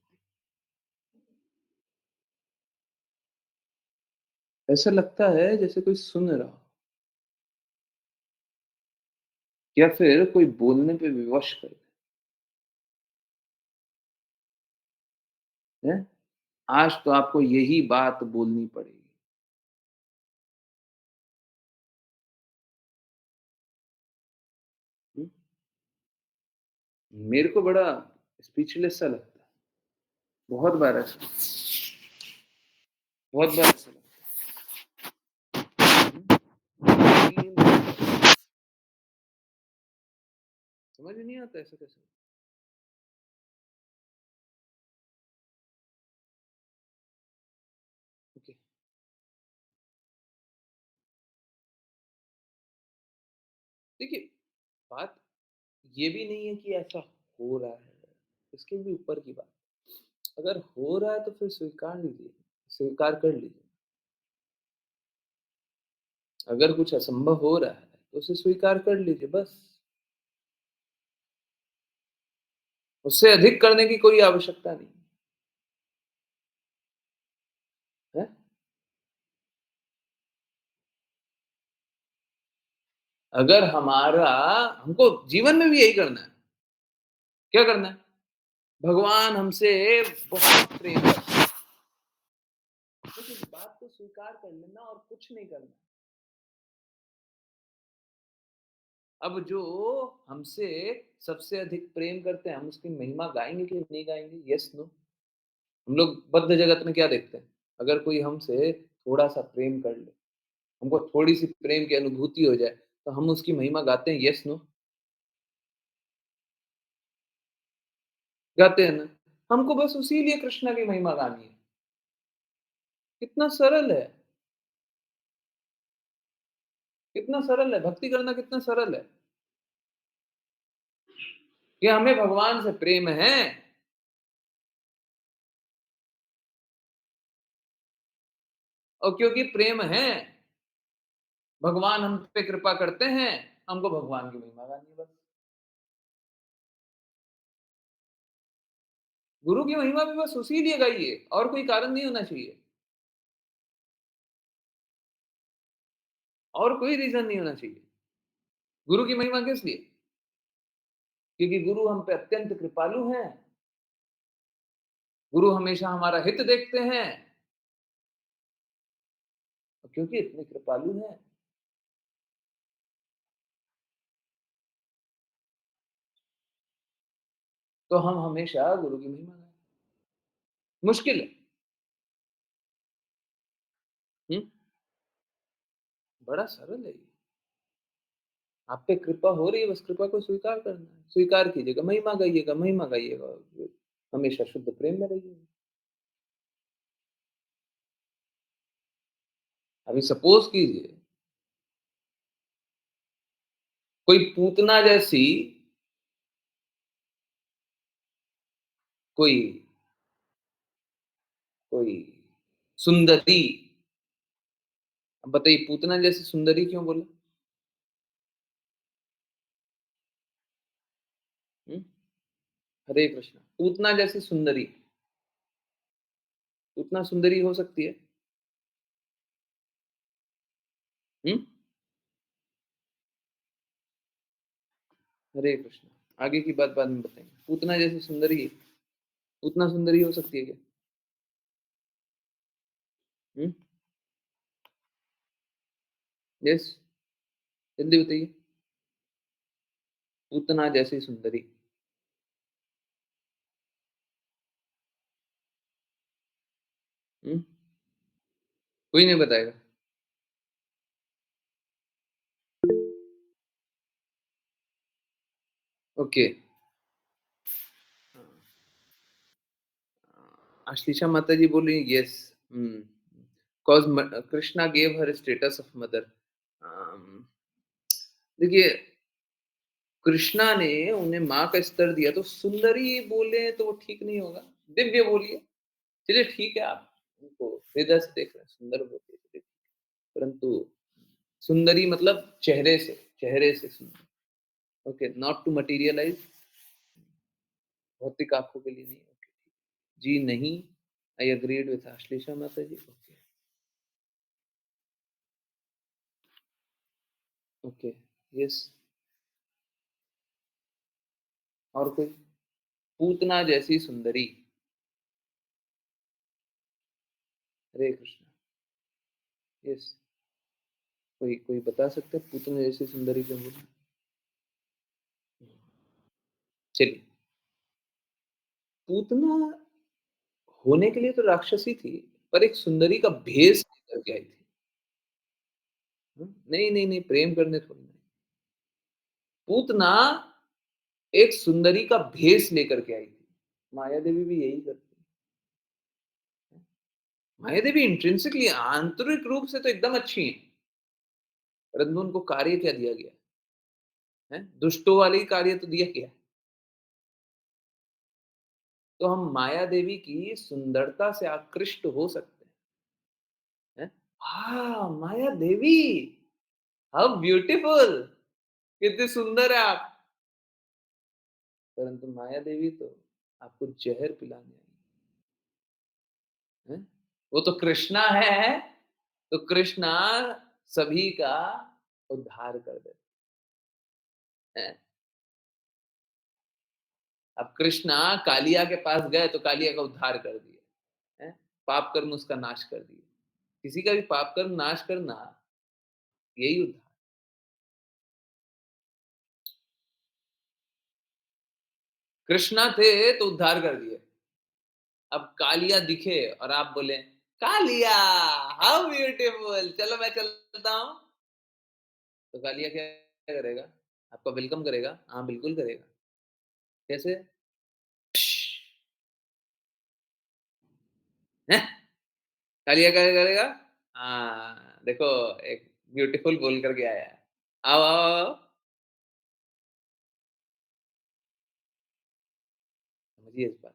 ऐसा लगता है जैसे कोई सुन रहा हो या फिर कोई बोलने पे विवश कर दे, हैं? आज तो आपको यही बात बोलनी पड़ेगी। हुँ? मेरे को बड़ा स्पीचलेस सा लगता है। बहुत बार ऐसा बहुत बार ऐसा लगता है। समझ ही नहीं आता ऐसा कैसे? ओके, देखिए बात ये भी नहीं है कि ऐसा हो रहा है, इसके भी ऊपर की बात। अगर हो रहा है तो फिर स्वीकार लीजिए, स्वीकार कर लीजिए। अगर कुछ असंभव हो रहा है, तो उसे स्वीकार कर लीजिए बस। उससे अधिक करने की कोई आवश्यकता नहीं है। अगर हमारा हमको जीवन में भी यही करना है। क्या करना है? भगवान हमसे बहुत प्रेम करते हैं। बस इस बात को स्वीकार कर लेना और कुछ नहीं करना। अब जो हमसे सबसे अधिक प्रेम करते हैं, हम उसकी महिमा गाएँगे कि नहीं गाएँगे? Yes, no? हम लोग बद्ध जगत में क्या देखते हैं? अगर कोई हमसे थोड़ा-सा प्रेम कर ले, हमको थोड़ी-सी प्रेम की अनुभूति हो जाए, तो हम उसकी महिमा गाते हैं, येस, नो? गाते हैं ना? हमको बस उसी लिए कृष्णा की महिमा गानी है। कितना सरल है, कितना सरल है, भक्ति करना कितना सरल है। कि हमें भगवान से प्रेम है, और क्योंकि प्रेम है, भगवान हम पे कृपा करते हैं, हमको भगवान की महिमा गानी है बस। गुरु की महिमा भी बस उसी लिए गाइए, और कोई कारण नहीं होना चाहिए, और कोई रीज़न नहीं होना चाहिए। गुरु की महिमा किस लिए? क्योंकि गुरु हम पे अत्यंत कृपालु हैं, गुरु हमेशा हमारा हित देखते हैं, और क्योंकि इतने कृपालु हैं, तो हम हमेशा गुरु की महिमा गाएँ। मुश्किल है, हुँ? बड़ा सरल है ये। आप पे कृपा हो रही है, बस कृपा को स्वीकार करना है। स्वीकार कीजिएगा, महिमा गाइएगा, हमेशा शुद्ध प्रेम में रहिएगा। अभी सपोज़ कीजिए, कोई पूतना जैसी कोई कोई सुंदरी, अब बताइए पूतना जैसी सुंदरी क्यों बोला? हुँ? हरे कृष्णा। पूतना जैसी सुंदरी, पूतना सुंदरी हो सकती है? हुँ? हरे कृष्णा। आगे की बात बाद में बताएँगे। पूतना जैसी सुंदरी, पूतना सुंदरी हो सकती है क्या? हुँ? यस, जल्दी बताइए। पूतना जैसी सुंदरी। कोई नहीं बताएगा। ओके। आश्लेषा माता जी बोल रही हैं yes. Cause Krishna gave her status of mother. देखिए, कृष्णा ने उन्हें माँ का स्तर दिया, तो सुंदरी बोले तो वो ठीक नहीं होगा। दिव्य बोलिए। चलिए ठीक है, आप उनको हृदय से देख रहे हैं, सुंदर बोलिए, चलिए, परंतु सुंदरी मतलब चेहरे से सुंदर। ओके, नॉट टू मटेरियलाइज, भौतिक आंखों के लिए नहीं। ओके जी, नहीं, आई अग्रीड विथ आश्लेषा माता जी। ओके। ओके। यस। और कोई? पूतना जैसी सुंदरी। हरे कृष्ण। यस। कोई कोई बता सकते हैं पूतना जैसी सुंदरी क्यों बोली? चलिए, पूतना होने के लिए तो राक्षसी थी, पर एक सुंदरी का भेष लेकर के आई थी। नहीं, नहीं, नहीं, प्रेम करने थोड़ी नहीं। पूतना एक सुंदरी का भेष लेकर के आई थी। माया देवी भी यही करती है। माया देवी इंट्रिंसिकली आंतरिक रूप से तो एकदम अच्छी हैं, परंतु उनको कार्य क्या दिया गया है? दुष्टों वाले ही कार्य तो दिया गया है। तो हम माया देवी की सुंदरता से आकृष्ट हो सकते हैं। हाँ, माया देवी, हाउ ब्यूटीफुल, कितनी सुंदर है आप। परंतु माया देवी तो आपको जहर पिलाने आई है। वो तो कृष्णा है, तो कृष्णा सभी का उद्धार कर देते हैं। अब कृष्णा कालिया के पास गए तो कालिया का उद्धार कर दिया है। पाप कर्म उसका नाश कर दिया। किसी का भी पाप कर्म नाश करना, यही उद्धार। कृष्णा थे तो उद्धार कर दिए। अब कालिया दिखे और आप बोले कालिया, हाउ ब्यूटीफुल, चलो मैं चलता हूं, तो कालिया क्या करेगा? आपका वेलकम करेगा? हाँ, बिल्कुल करेगा। कैसे? हैं? कालिया क्या करेगा? हाँ, देखो, एक ब्यूटीफुल बोल करके आया है। आओ, आओ, आओ। समझिए इस बात।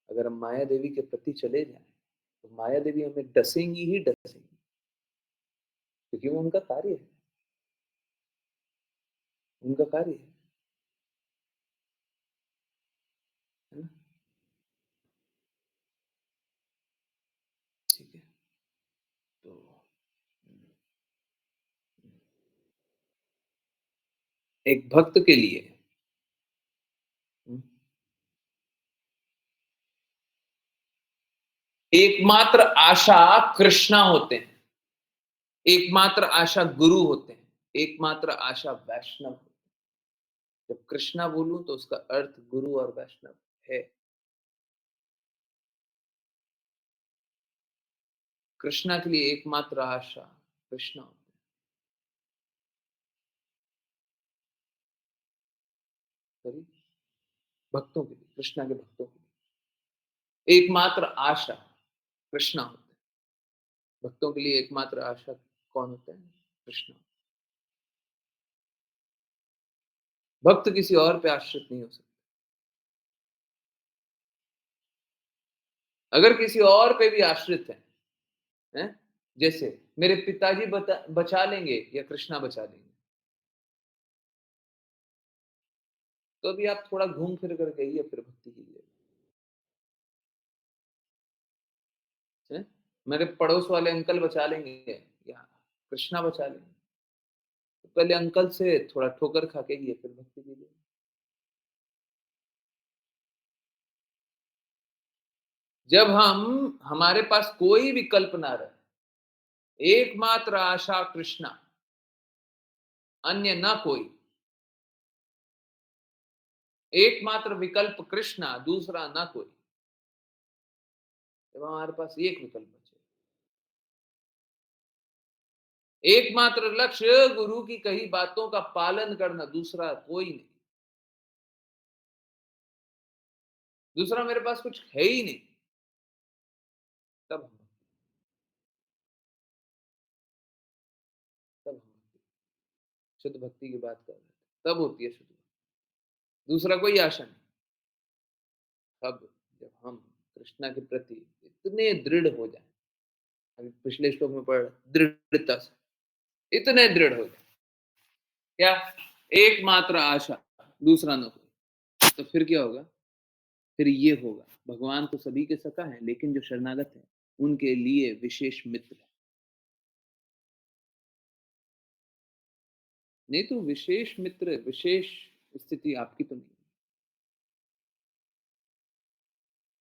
अगर हम माया देवी के प्रति चले जाएं, तो माया देवी हमें डसेंगी ही डसेंगी, क्योंकि वो उनका कार्य है। उनका कार्य है ना? ठीक है। तो एक भक्त के लिए एकमात्र आशा कृष्णा होते हैं। एकमात्र आशा गुरु होते हैं। एकमात्र आशा वैष्णव होते हैं। जब कृष्णा बोलूं तो उसका अर्थ गुरु और वैष्णव है। कृष्णा के लिए एकमात्र आशा कृष्णा होते हैं। सॉरी, भक्तों के लिए, कृष्णा के भक्तों के लिए एकमात्र आशा कृष्णा होते हैं। भक्तों के लिए एकमात्र आशा कौन होते हैं? कृष्णा। भक्त किसी और पे आश्रित नहीं हो सकते। अगर किसी और पे भी आश्रित हैं, जैसे मेरे पिताजी बचा लेंगे या कृष्णा बचा लेंगे, तो भी आप थोड़ा घूम फिर कर गइए, फिर भक्ति कीजिए। हैं? मेरे पड़ोस वाले अंकल बचा लेंगे या कृष्णा बचा लेंगे, तो पहले अंकल से थोड़ा ठोकर खा के ये फिर भक्ति कीजिए। जब हम हमारे पास कोई विकल्प ना रहे, एकमात्र आशा कृष्णा, अन्य ना कोई, एकमात्र विकल्प कृष्णा, दूसरा ना कोई, जब हमारे पास एक विकल्प बचे, एकमात्र लक्ष्य गुरु की कही बातों का पालन करना, दूसरा कोई नहीं, दूसरा मेरे पास कुछ है ही नहीं, तब हम तब हम शुद्ध भक्ति की बात कर रहे थे, तब होती है शुद्ध भक्ति, दूसरा कोई आशा नहीं। तब जब हम कृष्णा के प्रति इतने दृढ़ हो जाए, अभी पिछले श्लोक में पढ़, दृढ़ता से इतने दृढ़ हो जाए, क्या एकमात्र आशा, दूसरा न कोई, तो फिर क्या होगा? फिर ये होगा, भगवान तो सभी के सखा है, लेकिन जो शरणागत है उनके लिए विशेष मित्र है। नहीं तो विशेष मित्र, विशेष स्थिति आपकी तो नहीं।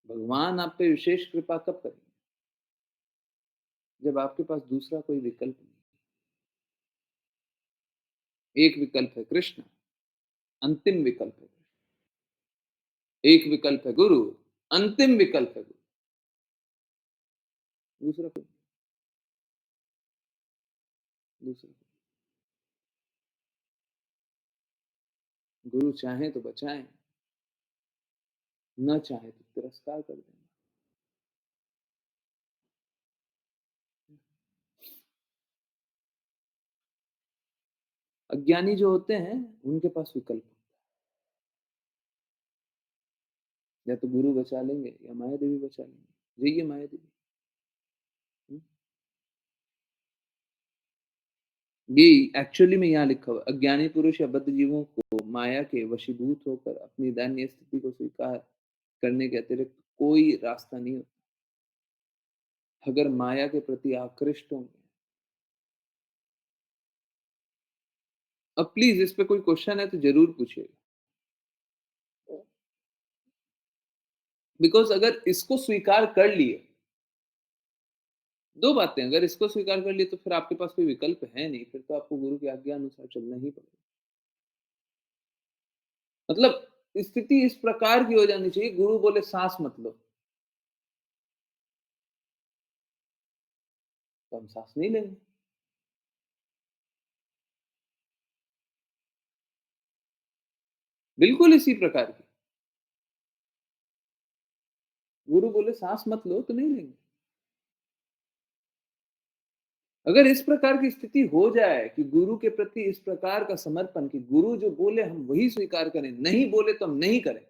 भगवान आप पे विशेष कृपा कब करेंगे? जब आपके पास दूसरा कोई विकल्प नहीं। एक विकल्प है कृष्ण, अंतिम विकल्प है कृष्ण। एक विकल्प है गुरु, अंतिम विकल्प है गुरु, दूसरा कोई, दूसरा कोई। गुरु चाहे तो बचाएं, न चाहे तो तिरस्कार कर दें। अज्ञानी जो होते हैं उनके पास विकल्प होता है, या तो गुरु बचा लेंगे या माया देवी बचा लेंगे। जाइए माया देवी। ये एक्चुअली में यहाँ लिखा हुआ, अज्ञानी पुरुष या बद्ध जीवों को माया के वशीभूत होकर अपनी दैन्य स्थिति को स्वीकार करने के अतिरिक्त कोई रास्ता नहीं होता। अगर माया के प्रति आकृष्ट होंगे, अब प्लीज इस पे कोई क्वेश्चन है तो जरूर पूछिएगा, बिकॉज अगर इसको स्वीकार कर लिए, दो बातें, अगर इसको स्वीकार कर लिए तो फिर आपके पास कोई विकल्प है नहीं, फिर तो आपको गुरु की आज्ञा अनुसार चलना ही पड़ेगा। मतलब स्थिति इस प्रकार की हो जानी चाहिए, गुरु बोले सांस मत लो तो हम सांस नहीं लेंगे। बिल्कुल इसी प्रकार की, गुरु बोले सांस मत लो तो नहीं लेंगे। अगर इस प्रकार की स्थिति हो जाए कि गुरु के प्रति इस प्रकार का समर्पण कि गुरु जो बोले हम वही स्वीकार करें, नहीं बोले तो हम नहीं करें।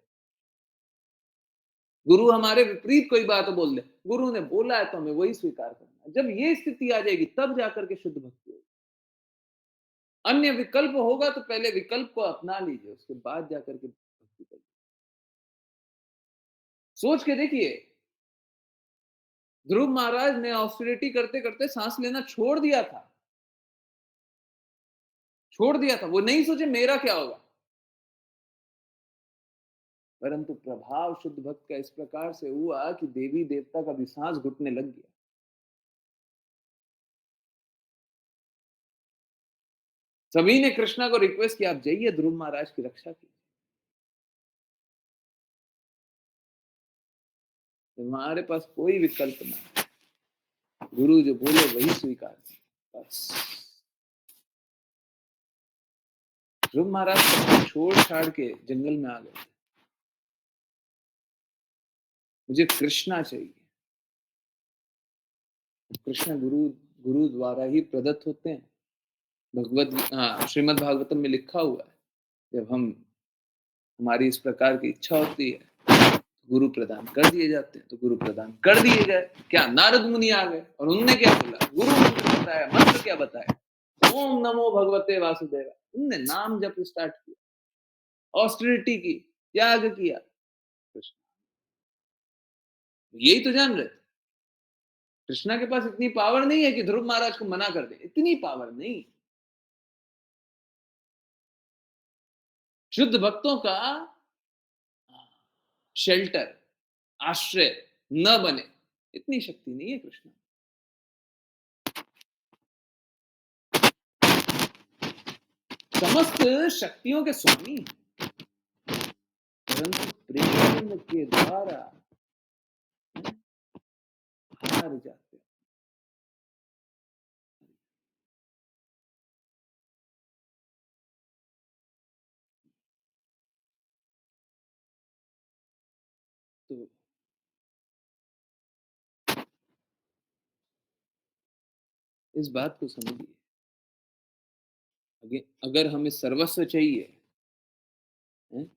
गुरु हमारे विपरीत कोई बात बोल दे, गुरु ने बोला है तो हमें वही स्वीकार करना है। जब ये स्थिति आ जाएगी तब जाकर के शुद्ध भक्ति होगी। अन्य विकल्प होगा तो पहले विकल्प को अपना लीजिए, उसके बाद जाकर के भक्ति करिए। सोच के देखिए, ध्रुव महाराज ने ऑस्टेरिटी करते करते सांस लेना छोड़ दिया था, छोड़ दिया था। वो नहीं सोचे मेरा क्या होगा, परंतु प्रभाव शुद्ध भक्त का इस प्रकार से हुआ कि देवी देवता का भी सांस घुटने लग गया। सभी ने कृष्णा को रिक्वेस्ट किया, आप जाइए ध्रुव महाराज की रक्षा कीजिए। हमारे पास कोई विकल्प ना, गुरु जो बोले वही स्वीकार, बस। ध्रुव महाराज सब छोड़ छाड़ के जंगल में आ गए, मुझे कृष्णा चाहिए। कृष्ण गुरु गुरु द्वारा ही प्रदत्त होते हैं। श्रीमद् भागवतम में लिखा हुआ है, जब हमारी इस प्रकार की इच्छा होती है गुरु प्रदान कर दिए जाते हैं, तो गुरु प्रदान कर दिए गए। क्या नारद मुनि आ गए और उनने क्या बोला, गुरु मंत्र बताया, मंत्र क्या बताया, ओम नमो भगवते वासुदेव। उनने नाम जप स्टार्ट किया, ऑस्टेरिटी की, त्याग किया। कृष्ण यही तो जान रहे थे, कृष्णा के पास इतनी पावर नहीं है कि ध्रुव महाराज को मना कर दे, इतनी पावर नहीं। शुद्ध भक्तों का शेल्टर, आश्रय न बने, इतनी शक्ति नहीं है कृष्ण। समस्त शक्तियों के स्वामी, परंतु प्रेम के द्वारा हार जाते हैं। तो इस बात को समझिए, अगर हमें सर्वस्व चाहिए, हैं?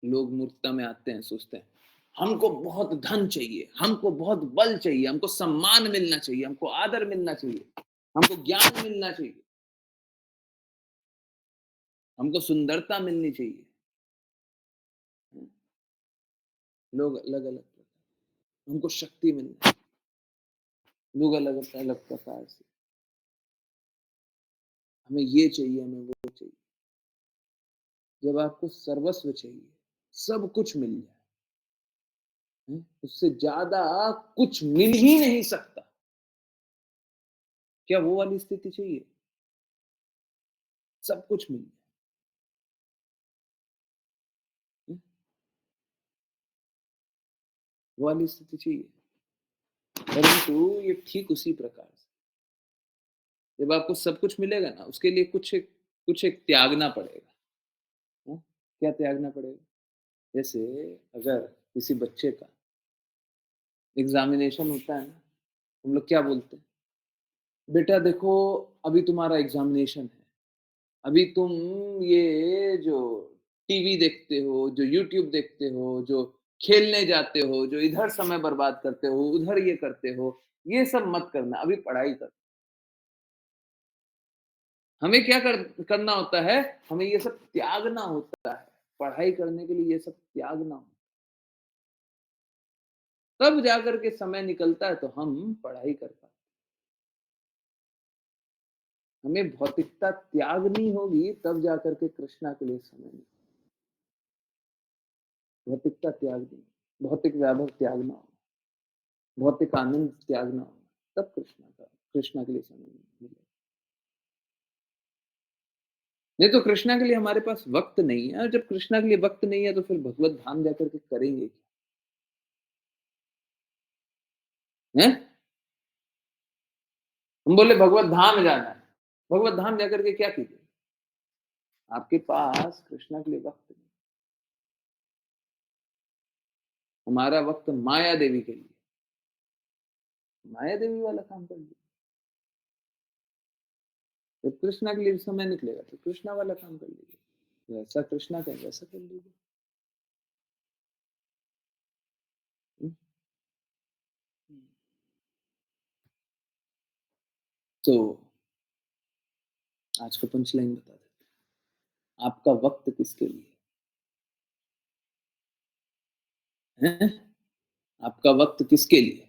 लोग मूर्खता में आते हैं, सोचते हैं हमको बहुत धन चाहिए, हमको बहुत बल चाहिए, हमको सम्मान मिलना चाहिए, हमको आदर मिलना चाहिए, हमको ज्ञान मिलना चाहिए, हमको सुंदरता मिलनी चाहिए। लोग अलग अलग प्रकार, हमको शक्ति मिलनी चाहिए, लोग अलग अलग प्रकार से, हमें ये चाहिए, हमें वो चाहिए। जब आपको सर्वस्व चाहिए, सब कुछ मिल जाए, उससे ज्यादा कुछ मिल ही नहीं सकता, क्या वो वाली स्थिति चाहिए? सब कुछ मिल जाए, वो वाली स्थिति चाहिए। परंतु ये ठीक उसी प्रकार से, जब आपको सब कुछ मिलेगा ना, उसके लिए कुछ एक त्यागना पड़ेगा। क्या त्यागना पड़ेगा? जैसे अगर किसी बच्चे का एग्जामिनेशन होता है ना, हम लोग क्या बोलते हैं, बेटा देखो अभी तुम्हारा एग्जामिनेशन है, अभी तुम ये जो टीवी देखते हो, जो यूट्यूब देखते हो, जो खेलने जाते हो, जो इधर समय बर्बाद करते हो, उधर ये करते हो, ये सब मत करना, अभी पढ़ाई कर। हमें क्या करना होता है, हमें ये सब त्यागना होता है, पढ़ाई करने के लिए ये सब त्यागना होता है, तब जाकर के समय निकलता है तो हम पढ़ाई कर पाते। हमें भौतिकता त्यागनी होगी, तब जाकर के कृष्णा के लिए समय निकलता। भौतिकता त्यागनी, भौतिक वैभव त्यागना होगा, भौतिक आनंद त्यागना होगा, तब कृष्णा के लिए समय मिलेगा। नहीं तो कृष्णा के लिए हमारे पास वक्त नहीं है, और जब कृष्णा के लिए वक्त नहीं है तो फिर भगवत धाम जाकर के करेंगे क्या? हैं? हम बोले भगवत धाम जाना है, भगवत धाम जाकर के क्या कीजिए? आपके पास कृष्णा के लिए वक्त नहीं, हमारा वक्त माया देवी के लिए, माया देवी वाला काम कर लीजिए। जब कृष्णा के लिए समय निकलेगा तो कृष्णा वाला काम कर लीजिए, जैसा कृष्णा कहें वैसा कर लीजिए। हम्म? तो आज का पंच लाइन बता देते हैं, आपका वक्त किसके लिए है? आपका वक्त किसके लिए?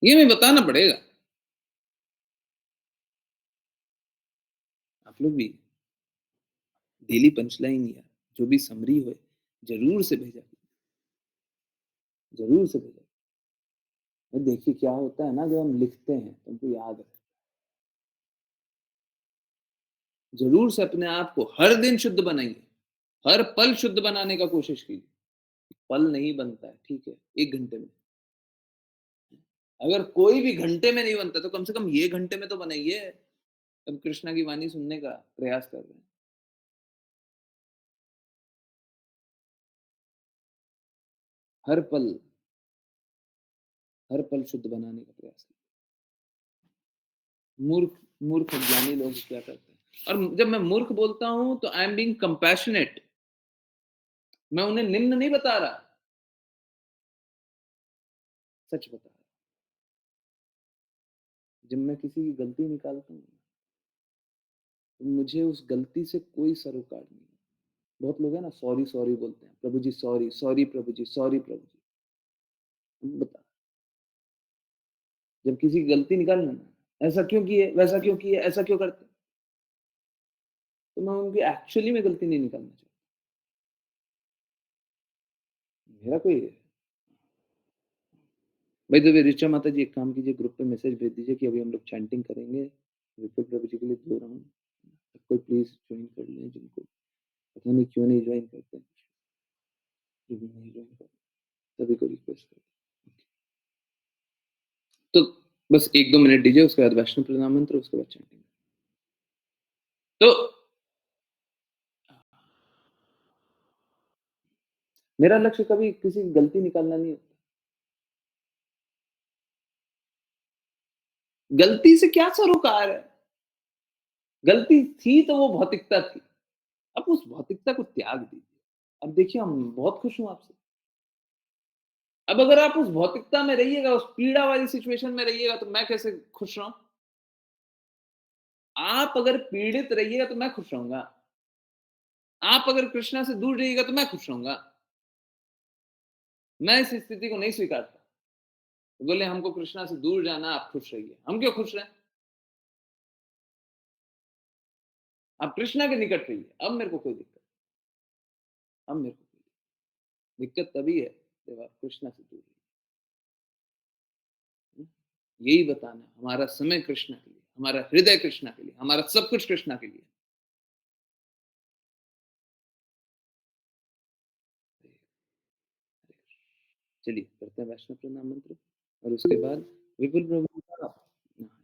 ये हमें बताना पड़ेगा। आप लोग भी डेली पंचलाइन या जो भी समरी हो, जरूर से भेजा, जरूर से भेजा। और देखिए क्या होता है ना, जब हम लिखते हैं तो हमको याद है। जरूर से अपने आप को हर दिन शुद्ध बनाइए, हर पल शुद्ध बनाने का कोशिश कीजिए। पल नहीं बनता है, ठीक है, 1 घंटे में, अगर कोई भी घंटे में नहीं बनता तो कम से कम ये घंटे में तो बनाइए। हम कृष्णा की वाणी सुनने का प्रयास कर रहे हैं। हर पल, हर पल शुद्ध बनाने का प्रयास कीजिए। मूर्ख मूर्ख अज्ञानी लोग क्या करते हैं, और जब मैं मूर्ख बोलता हूं तो आई एम बीइंग कंपैशनेट, मैं उन्हें निम्न नहीं बता रहा, सच बता रहा। जब मैं किसी की गलती निकालता हूँ तो मुझे उस गलती से कोई सरोकार नहीं है। बहुत लोग हैं ना, सॉरी सॉरी बोलते हैं, प्रभु जी सॉरी, सॉरी प्रभु जी, सॉरी प्रभु जी। बता, जब किसी की गलती निकालना ना, ऐसा क्यों किए, वैसा क्यों किए, ऐसा क्यों करते, तो मैं उनकी एक्चुअली में गलती नहीं निकालना चाहता। मेरा कोई, भाई तो ऋचा माता जी एक काम कीजिए, ग्रुप पे मैसेज भेज दीजिए कि अभी हम लोग चैंटिंग करेंगे विपुल प्रभु जी के लिए 2 राउंड, कोई प्लीज ज्वाइन कर लें, जिनको पता नहीं क्यों नहीं ज्वाइन करते, नहीं ज्वाइन करते। सभी को रिक्वेस्ट कर तो बस 1-2 मिनट दीजिए, उसके बाद वैष्णव प्रणाम मंत्र, उसके बाद चैंटिंग। तो मेरा लक्ष्य कभी किसी की गलती निकालना नहीं होता। गलती से क्या सरोकार है? गलती थी तो वो भौतिकता थी। अब उस भौतिकता को त्याग दीजिए। अब देखिए हम बहुत खुश हूँ आपसे। अब अगर आप उस भौतिकता में रहिएगा, उस पीड़ा वाली सिचुएशन में रहिएगा तो मैं कैसे खुश रहूँ? आप अगर पीड़ित रहिएगा तो मैं खुश रहूँगा। आप अगर कृष्णा से दूर रहिएगा तो मैं खुश रहूँगा। मैं इस स्थिति को नहीं स्वीकारता। बोले हमको कृष्णा से दूर जाना, आप खुश रहिए। हम क्यों खुश रहें? आप कृष्णा के निकट रहिए, अब मेरे को कोई दिक्कत अब मेरे को कोई दिक्कत तभी है जब आप कृष्णा से दूर रहिए। यही बताना है, हमारा समय कृष्णा के लिए, हमारा हृदय कृष्णा के लिए, हमारा सब कुछ कृष्णा के लिए। चलिए करते हैं वैष्णव प्रणाम मंत्र और उसके बाद विपुल प्रभु का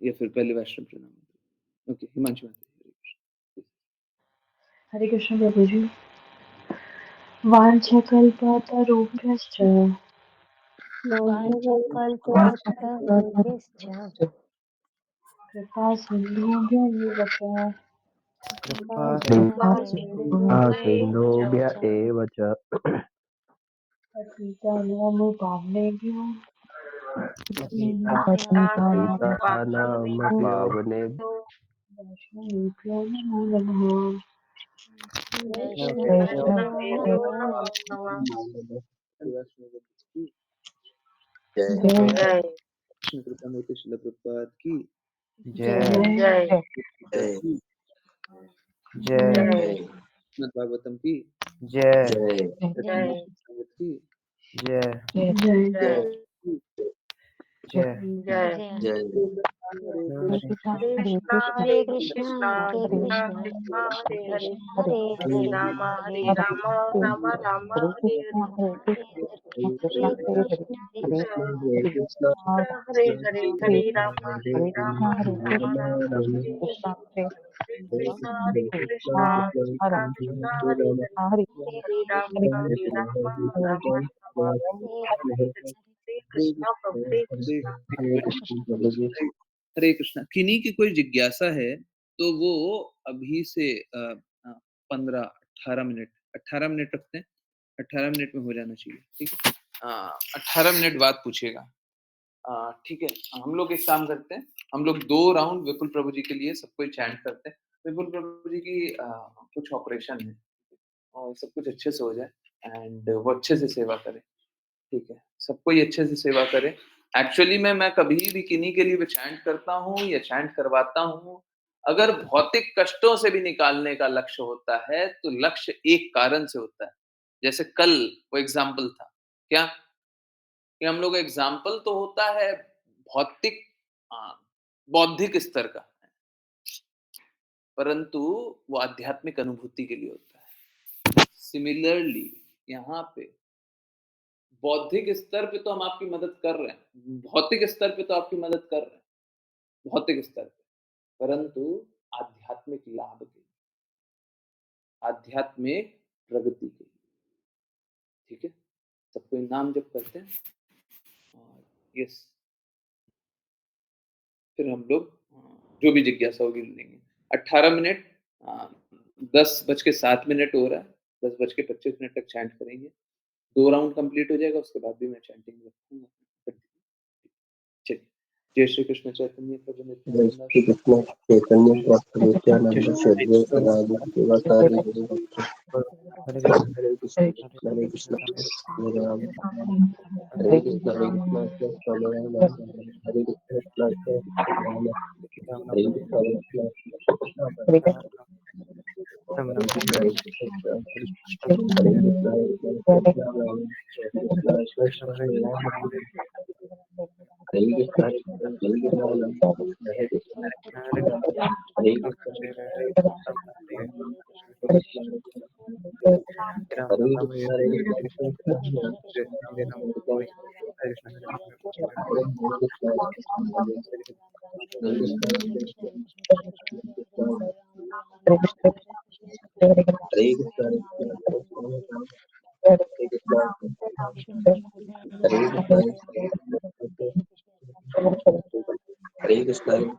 या फिर पहले वैष्णव प्रणाम मंत्र। ओके, हिमांशु माता। हरे कृष्ण प्रभु जी। वाञ्छकल्पतरुभ्यश्च वाञ्छकल्पतरुभ्यश्च कृपा सिन्धुभ्यैव च कृपा सिन्धुभ्य सिन्धुभ्यश्च एव च पतितानामुपावनेभ्यो पतितानां पावनेभ्यो वैष्णवेभ्यो नमो नमः। वैष्णवेभ्यो नमो नमः। जय जय कृष्ण कृपा मूर्ति श्रील प्रभुपाद की जय जय जय जय जय श्रीमद् भागवतम की जय जय जय संगत की जय जय जय जय जय हरे हरे कृष्णा हरे कृष्णा हरे कृष्णा हरे हरे कृष्णा कृष्ण हरे हरे हरे हरे राम हरे कृष्णा हरे हरे कृष्णा हरे कृष्णा हरे हरे कृष्ण हरे हरे हरे कृष्ण हरे हरे हरे कृष्णा हरे कृष्णा राम कृष्णा कृष्णा हरे हरे हरे कृष्ण कृष्णा हरे हरे हरे हरे कृष्णा। किन्हीं की कोई जिज्ञासा है तो वो अभी से 15-18 मिनट 18 मिनट रखते हैं। 18 मिनट में हो जाना चाहिए, ठीक है। 18 मिनट बाद पूछिएगा। ठीक है, हम लोग एक काम करते हैं, हम लोग 2 राउंड विपुल प्रभु जी के लिए सब कोई चैंट करते हैं। विपुल प्रभु जी की कुछ ऑपरेशन है और सब कुछ अच्छे से हो जाए एंड वो अच्छे से सेवा करें, ठीक है। सब कोई अच्छे से सेवा करे। एक्चुअली में मैं कभी भी किन्हीं के लिए भी चैंट करता हूँ या चैंट करवाता हूँ, अगर भौतिक कष्टों से भी निकालने का लक्ष्य होता है, तो लक्ष्य एक कारण से होता है। जैसे कल वो एग्ज़ाम्पल था, क्या? कि हम लोग एग्ज़ाम्पल तो होता है भौतिक बौद्धिक स्तर का, परंतु वो आध्यात्मिक अनुभूति के लिए होता है। सिमिलरली यहाँ पे बौद्धिक स्तर पे तो हम आपकी मदद कर रहे हैं, भौतिक स्तर पे तो आपकी मदद कर रहे हैं, भौतिक स्तर पे, परंतु आध्यात्मिक लाभ के लिए, आध्यात्मिक प्रगति के लिए, ठीक है। सब कोई नाम जप करते हैं और यस, फिर हम लोग जो भी जिज्ञासा होगी लेंगे। 18 मिनट 10:07 हो रहा है, 10:25 तक चैंट करेंगे। 2 राउंड कंप्लीट हो जाएगा, उसके बाद भी मैं चैंटिंग रखूंगा। चलिए। जय श्री कृष्ण चैतन्य प्रभु जय नित्यानंद श्री कृष्ण चैतन्य प्रभु जय नित्यानंद श्री श्री कृष्ण राधे शिवाचार्य गुरु हरे कृष्ण हरे कृष्ण हरे कृष्ण हरे राम हरे कृष्ण हरे कृष्ण हरे कृष्ण राम हरे कृष्ण हरे कृष्ण नम नम हरे कृष्ण हरे कृष्ण राम हरे कृष्ण हरे राम हरे कृष्ण हरे कृष्ण हरे कृष्ण हरे हरे कृष्ण कृष्ण हरे Krishna Hare Krishna, Hare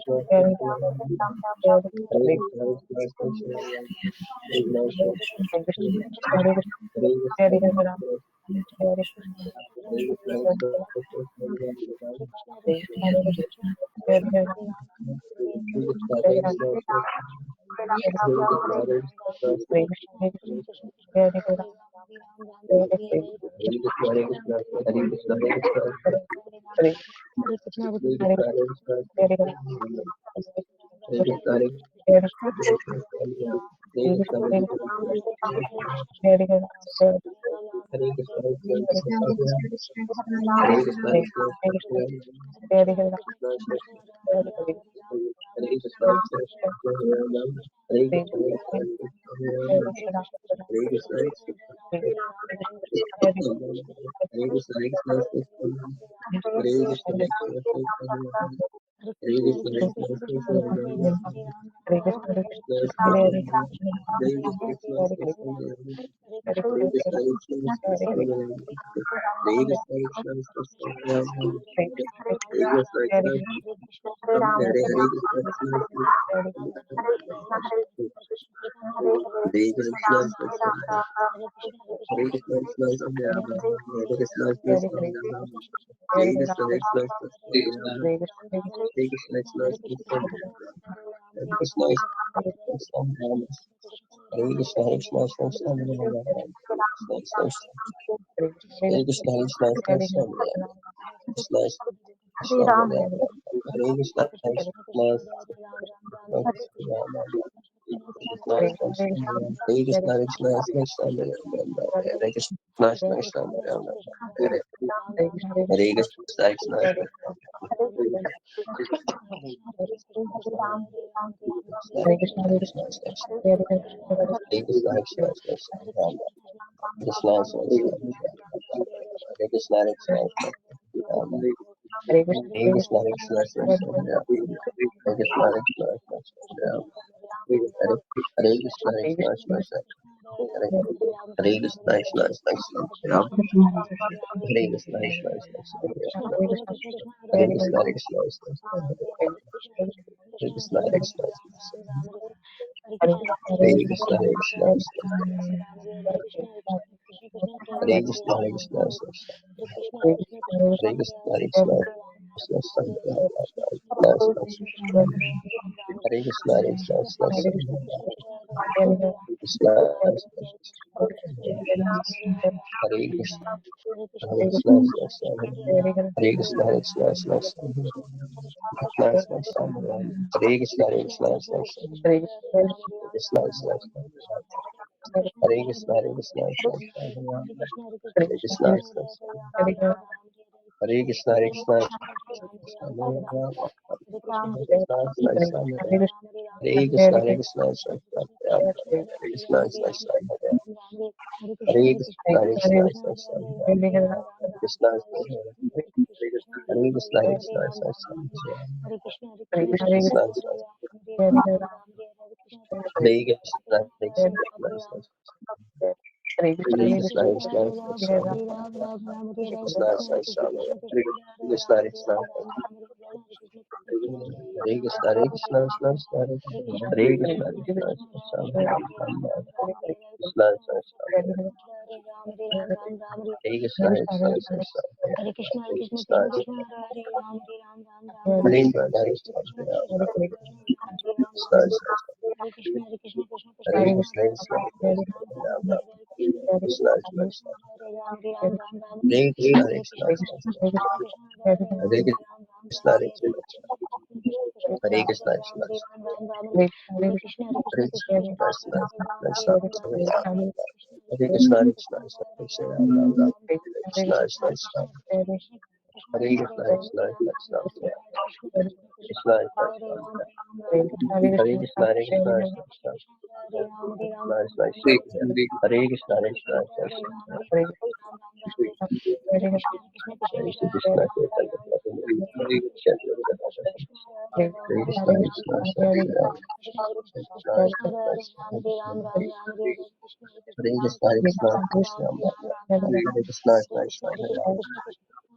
Krishna,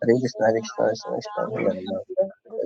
हरे कृष्ण हरे कृष्ण हरे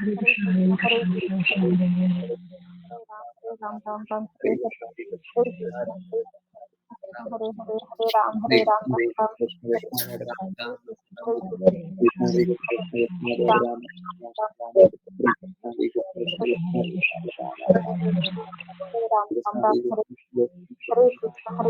हरे कृष्णा हरे कृष्णा हरे कृष्णा हरे राम राम राम हरे हरे कृष्ण हरे हरे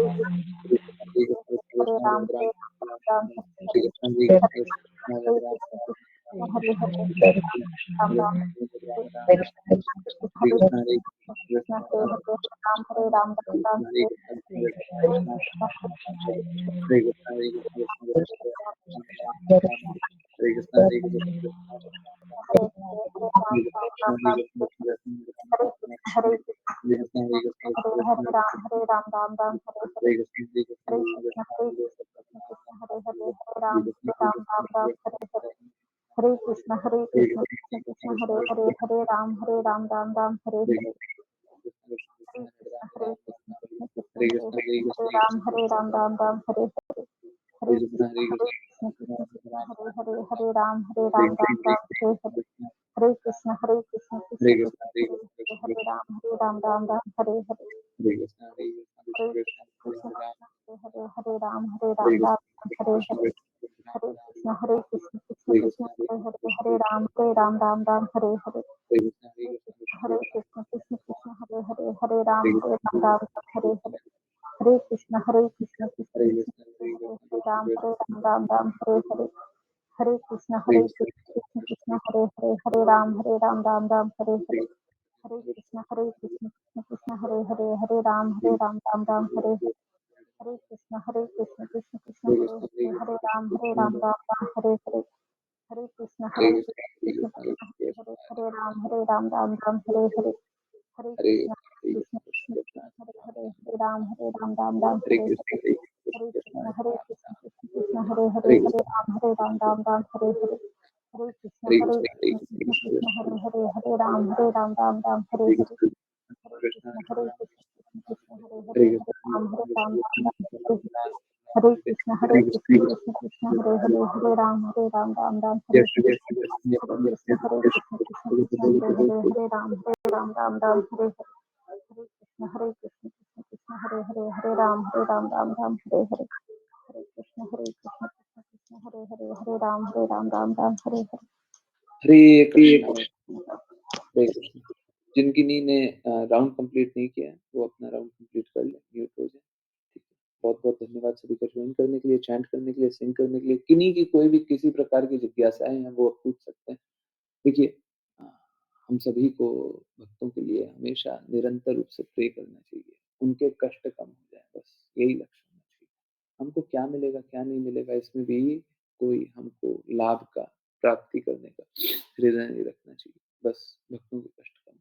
हरे कृष्ण कृष्ण हरे हरे कृष्ण हरे हरे हरे राम हरे राम हरे राम कृष्ण हरे कृष्ण हरे राम हरे राम कृष्ण राम हरे हरे कृष्ण कृष्ण हरे कृष्ण हरे हरे राम राम राम राम हरे हरे कृष्ण हरे कृष्ण हरे कृष्ण हरे राम राम हरे राम हरे राम कृष्ण राम हरे राम हरे कृष्ण हरे कृष्ण कृष्ण हरे कृष्ण हरे हरे कृष्ण राम हरे राम राम हरे हरे कृष्ण हरे हरे कृष्ण हरे हरे राम कृष्ण कृष्ण हरे हरे हरे राम कृष्ण राम हरे हरे राम राम हरे हरे कृष्ण हरे कृष्ण कृष्ण हरे हरे हरे राम राम हरे हरे कृष्ण हरे हरे कृष्ण कृष्ण हरे हरे कृष्ण हरे कृष्ण हरे कृष्ण हरे कृष्ण हरे हरे राम राम राम हरे कृष्ण हरे कृष्ण हरे राम राम हरे हरे हरे कृष्ण हरे राम राम हरे हरे हरे कृष्ण कृष्ण हरे राम राम हरे हरे हरे कृष्ण हरे राम हरे हरे हरे कृष्ण हरे राम हरे हरे हरे कृष्ण हरे राम हरे हरे राम हरे हरे हरे कृष्ण हरे राम हरे हरे राम हरे हरे हरे कृष्ण राम हरे हरे हरे कृष्ण हरे राम हरे हरे हरे कृष्ण हरे राम हरे हरे हरे कृष्ण हरे राम हरे हरे हरे कृष्ण हरे राम हरे हरे हरे कृष्ण हरे राम हरे हरे हरे कृष्ण हरे हरे हरे कृष्ण हरे राम हरे हरे हरे कृष्ण हरे राम हरे हरे हरे राम हरे हरे हरे कृष्ण हरे राम हरे हरे हरे कृष्णा हरे कृष्णा। जिनकी नी ने राउंड कंप्लीट नहीं किया है, वो अपना राउंड कंप्लीट कर लें, म्यूट हो जाए। ठीक है। बहुत-बहुत धन्यवाद सभी का ज्वाइन करने के लिए, चैंट करने के लिए, सिंग करने के लिए। किन्हीं की कोई भी किसी प्रकार की जिज्ञासाएँ हैं, वो आप पूछ सकते हैं। देखिए अ, हम सभी को भक्तों के लिए हमेशा निरंतर रूप से प्रे करना चाहिए। उनके कष्ट कम हो जाए, बस यही लक्ष्य होना चाहिए। हमको क्या मिलेगा, क्या नहीं मिलेगा, इसमें भी कोई हमको लाभ का प्राप्ति करने का हृदय नहीं रखना चाहिए। बस भक्तों के कष्ट कम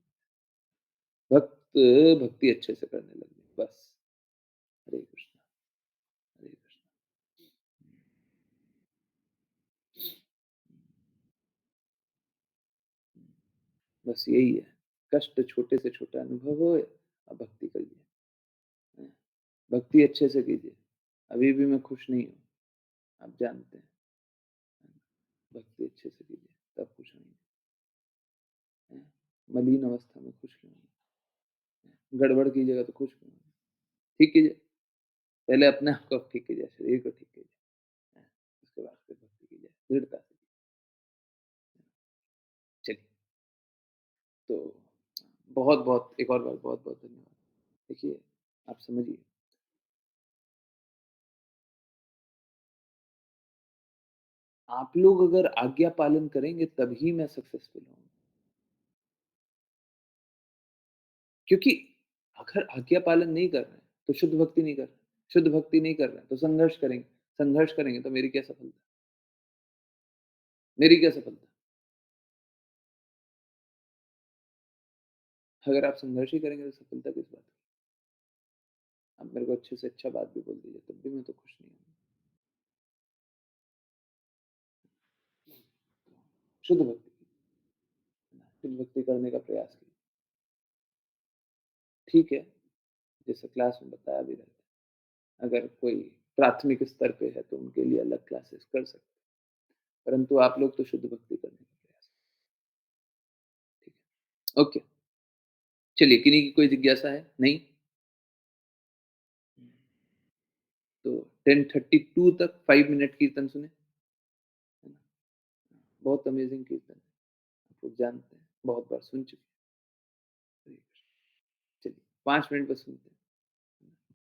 भक्त भक्ति अच्छे से करने लगे, बस। हरे कृष्णा, हरे कृष्णा। बस यही है। कष्ट छोटे से छोटा अनुभव हो, आप भक्ति करिए। हैं, भक्ति अच्छे से कीजिए। अभी भी मैं खुश नहीं हूँ, आप जानते हैं। भक्ति अच्छे से कीजिए, तब खुश होंगे। हैं, मलिन अवस्था में खुश क्यों होंगे? गड़बड़ कीजिएगा तो खुश क्यों होंगे? ठीक कीजिए। पहले अपने आप को आप ठीक कीजिए, शरीर को ठीक कीजिए। हैं, उसके बाद फिर भक्ति कीजिए, दृढ़ता से। चलिए, तो बहुत-बहुत एक और बार बहुत-बहुत धन्यवाद। देखिए, आप समझिए आप लोग अगर आज्ञा पालन करेंगे तभी मैं सक्सेसफुल हूँ। क्योंकि अगर आज्ञा पालन नहीं कर रहे हैं, तो शुद्ध भक्ति नहीं कर रहे हैं। शुद्ध भक्ति नहीं कर रहे हैं, तो संघर्ष करेंगे। संघर्ष करेंगे तो मेरी क्या सफलता? मेरी क्या सफलता? अगर आप संघर्ष ही करेंगे तो सफलता किस बात की? आप मेरे को अच्छे से अच्छा बात भी बोल दीजिए, तब भी मैं तो खुश नहीं हूँ। शुद्ध भक्ति शुद्ध भक्ति करने का प्रयास कीजिए। ठीक है, जैसे क्लास में बताया भी रहता है। अगर कोई प्राथमिक स्तर पे है तो उनके लिए अलग क्लासेस कर सकते हैं। परंतु आप लोग तो शुद्ध भक्ति करने का प्रयास ओके, चलिए किन्हीं की कोई जिज्ञासा है? नहीं? तो 10:32 तक 5 मिनट कीर्तन सुने, है ना? बहुत अमेज़िंग कीर्तन है, आप लोग जानते हैं, बहुत बार सुन चुके हैं। चलिए 5 मिनट बस सुनते हैं।